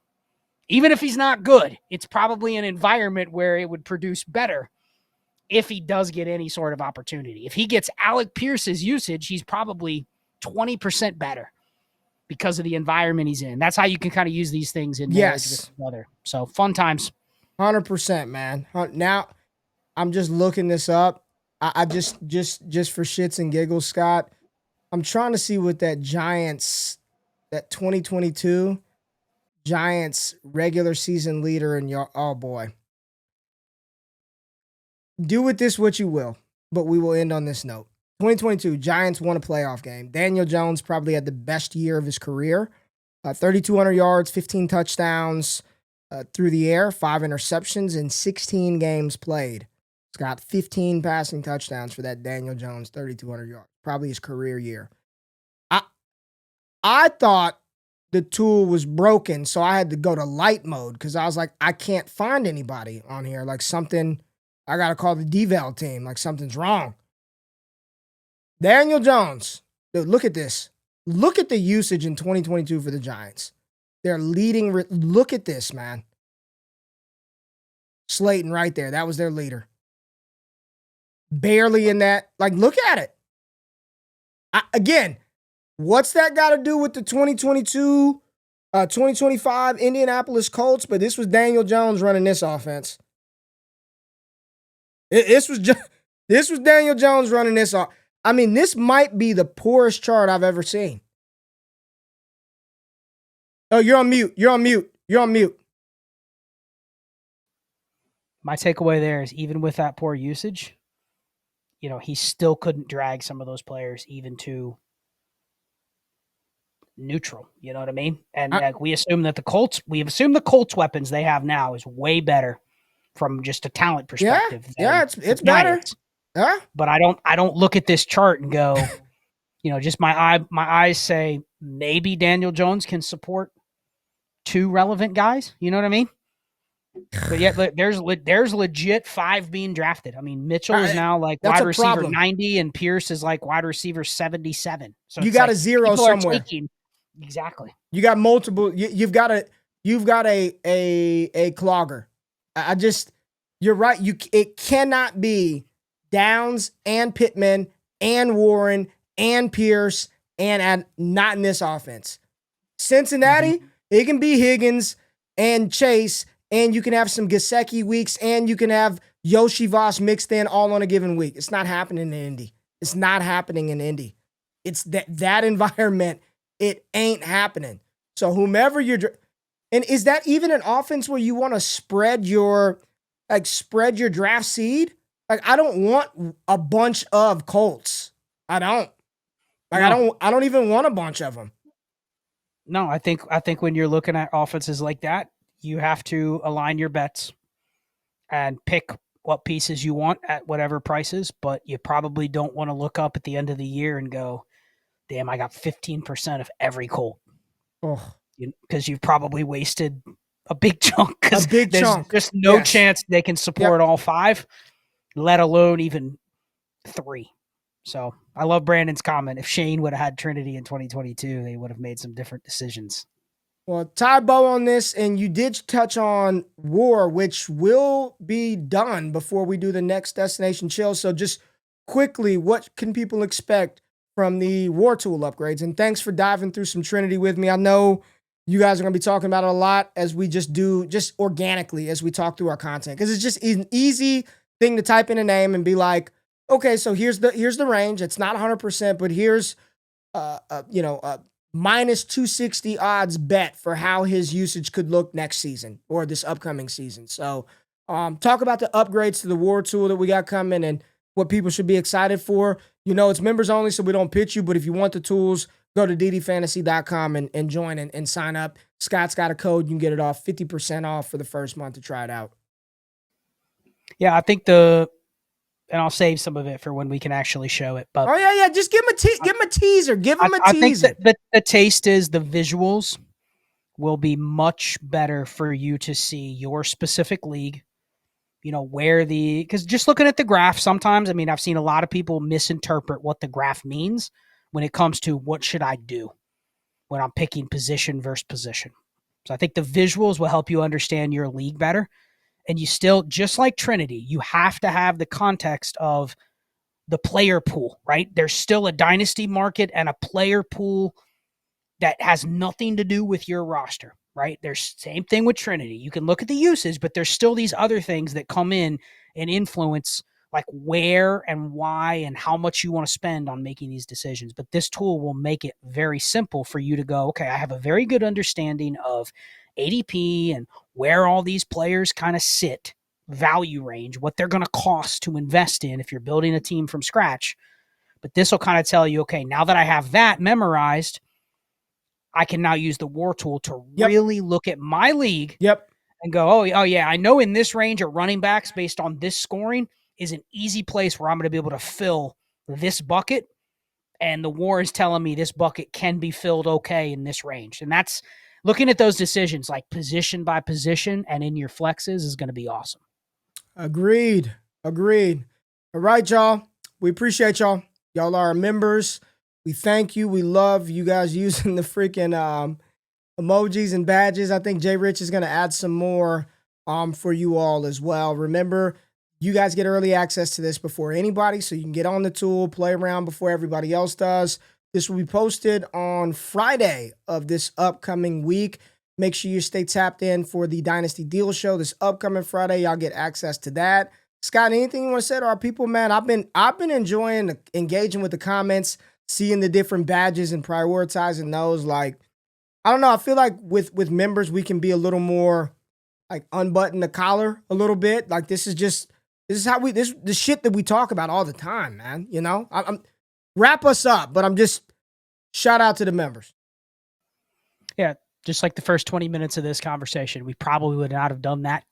[SPEAKER 2] Even if he's not good, it's probably an environment where it would produce better if he does get any sort of opportunity. If he gets Alec Pierce's usage, he's probably 20% better because of the environment he's in. That's how you can kind of use these things in marriage with each other. So fun times.
[SPEAKER 1] 100%, man. Now, I'm just looking this up. I just for shits and giggles, Scott, I'm trying to see what that 2022 Giants regular season leader in your, oh boy. Do with this what you will, but we will end on this note. 2022, Giants won a playoff game. Daniel Jones probably had the best year of his career. 3,200 yards, 15 touchdowns through the air, 5 interceptions in 16 games played. He's got 15 passing touchdowns for that Daniel Jones, 3,200 yards. Probably his career year. I thought the tool was broken, so I had to go to light mode because I was like, I can't find anybody on here. Like something, I got to call the deval team. Like something's wrong. Daniel Jones. Dude, look at this. Look at the usage in 2022 for the Giants. They're leading. Look at this, man. Slayton right there. That was their leader. Barely in that. Like, look at it. Again, what's that got to do with the 2025 Indianapolis Colts? But this was Daniel Jones running this offense. This was Daniel Jones running this off. I mean, this might be the poorest chart I've ever seen. Oh, you're on mute.
[SPEAKER 2] My takeaway there is even with that poor usage, he still couldn't drag some of those players even to neutral. You know what I mean? And we assume that the Colts weapons they have now is way better from just a talent perspective.
[SPEAKER 1] Yeah, it's better. Yeah.
[SPEAKER 2] But I don't look at this chart and go, just my eyes say maybe Daniel Jones can support 2 relevant guys. You know what I mean? But yet there's legit 5 being drafted. I mean, Mitchell is now like wide receiver 90 and Pierce is like wide receiver 77. So
[SPEAKER 1] you got a zero somewhere.
[SPEAKER 2] Exactly.
[SPEAKER 1] You got multiple. You've got a clogger. You're right. It cannot be Downs and Pittman and Warren and Pierce and not in this offense. Cincinnati, it can be Higgins and Chase, and you can have some Gesicki weeks, and you can have Yoshi Voss mixed in all on a given week. It's not happening in Indy. It's not happening in Indy. It's that environment. It ain't happening. So whomever and is that even an offense where you want to spread your draft seed? Like, I don't want a bunch of Colts. I don't. Like, no. I don't even want a bunch of them.
[SPEAKER 2] No, I think when you're looking at offenses like that, you have to align your bets and pick what pieces you want at whatever prices, but you probably don't want to look up at the end of the year and go, damn, I got 15% of every Colt.
[SPEAKER 1] Oh,
[SPEAKER 2] Because you've probably wasted a big chunk
[SPEAKER 1] a
[SPEAKER 2] because
[SPEAKER 1] big
[SPEAKER 2] there's
[SPEAKER 1] chunk.
[SPEAKER 2] just no
[SPEAKER 1] Yes.
[SPEAKER 2] chance they can support all 5, let alone even 3. So I love Brandon's comment. If Shane would have had Trinity in 2022, they would have made some different decisions.
[SPEAKER 1] Well, tie bow on this, and you did touch on War, which will be done before we do the next Destination Chill. So just quickly, what can people expect from the War Tool upgrades? And thanks for diving through some Trinity with me. I know you guys are going to be talking about it a lot as we just do, just organically as we talk through our content, because it's just an easy thing to type in a name and be like, okay, so here's the range. It's not 100%, but here's minus 260 odds bet for how his usage could look next season or this upcoming season. So talk about the upgrades to the War Tool that we got coming and what people should be excited for. It's members only, so we don't pitch you, but if you want the tools, go to ddfantasy.com and join and sign up. Scott's got a code. You can get it off 50% off for the first month to try it out.
[SPEAKER 2] Yeah, I think and I'll save some of it for when we can actually show it. But
[SPEAKER 1] just give him a teaser. Give him a teaser.
[SPEAKER 2] I think the taste is the visuals will be much better for you to see your specific league. Because just looking at the graph, sometimes, I've seen a lot of people misinterpret what the graph means when it comes to what should I do when I'm picking position versus position. So I think the visuals will help you understand your league better. And you still, just like Trinity, you have to have the context of the player pool, right? There's still a dynasty market and a player pool that has nothing to do with your roster, right? There's same thing with Trinity. You can look at the usage, but there's still these other things that come in and influence like where and why and how much you want to spend on making these decisions. But this tool will make it very simple for you to go, okay, I have a very good understanding of ADP and where all these players kind of sit, value range, what they're going to cost to invest in if you're building a team from scratch. But this will kind of tell you, okay, now that I have that memorized, I can now use the War Tool to really look at my league and go, oh yeah, I know in this range of running backs based on this scoring is an easy place where I'm going to be able to fill this bucket. And the War is telling me this bucket can be filled okay in this range. And that's looking at those decisions like position by position and in your flexes is going to be awesome.
[SPEAKER 1] Agreed. All right, y'all. We appreciate y'all. Y'all are our members. We thank you. We love you guys using the freaking emojis and badges. I think Jay Rich is going to add some more for you all as well. Remember, you guys get early access to this before anybody, so you can get on the tool, play around before everybody else does. This will be posted on Friday of this upcoming week. Make sure you stay tapped in for the Dynasty Deal Show this upcoming Friday. Y'all get access to that. Scott, anything you want to say to our people, man? I've been enjoying engaging with the comments, seeing the different badges and prioritizing those. Like, I don't know. I feel like with members, we can be a little more like unbutton the collar a little bit. Like this is how the shit that we talk about all the time, man. I'm wrap us up, but I'm just shout out to the members.
[SPEAKER 2] Yeah. Just like the first 20 minutes of this conversation, we probably would not have done that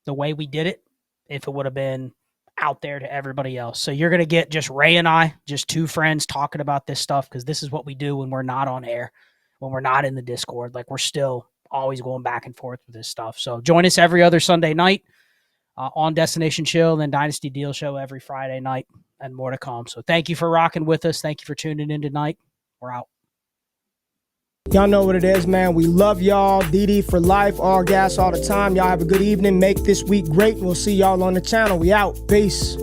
[SPEAKER 2] the way we did it if it would have been out there to everybody else. So you're going to get just Ray and I, just two friends talking about this stuff because this is what we do when we're not on air, when we're not in the Discord. Like we're still always going back and forth with this stuff. So join us every other Sunday night on Destination Chill and then Dynasty Deal Show every Friday night and more to come. So thank you for rocking with us. Thank you for tuning in tonight. We're out.
[SPEAKER 1] Y'all know what it is, man. We love y'all. DD for life, all gas all the time. Y'all have a good evening. Make this week great. We'll see y'all on the channel. We out. Peace.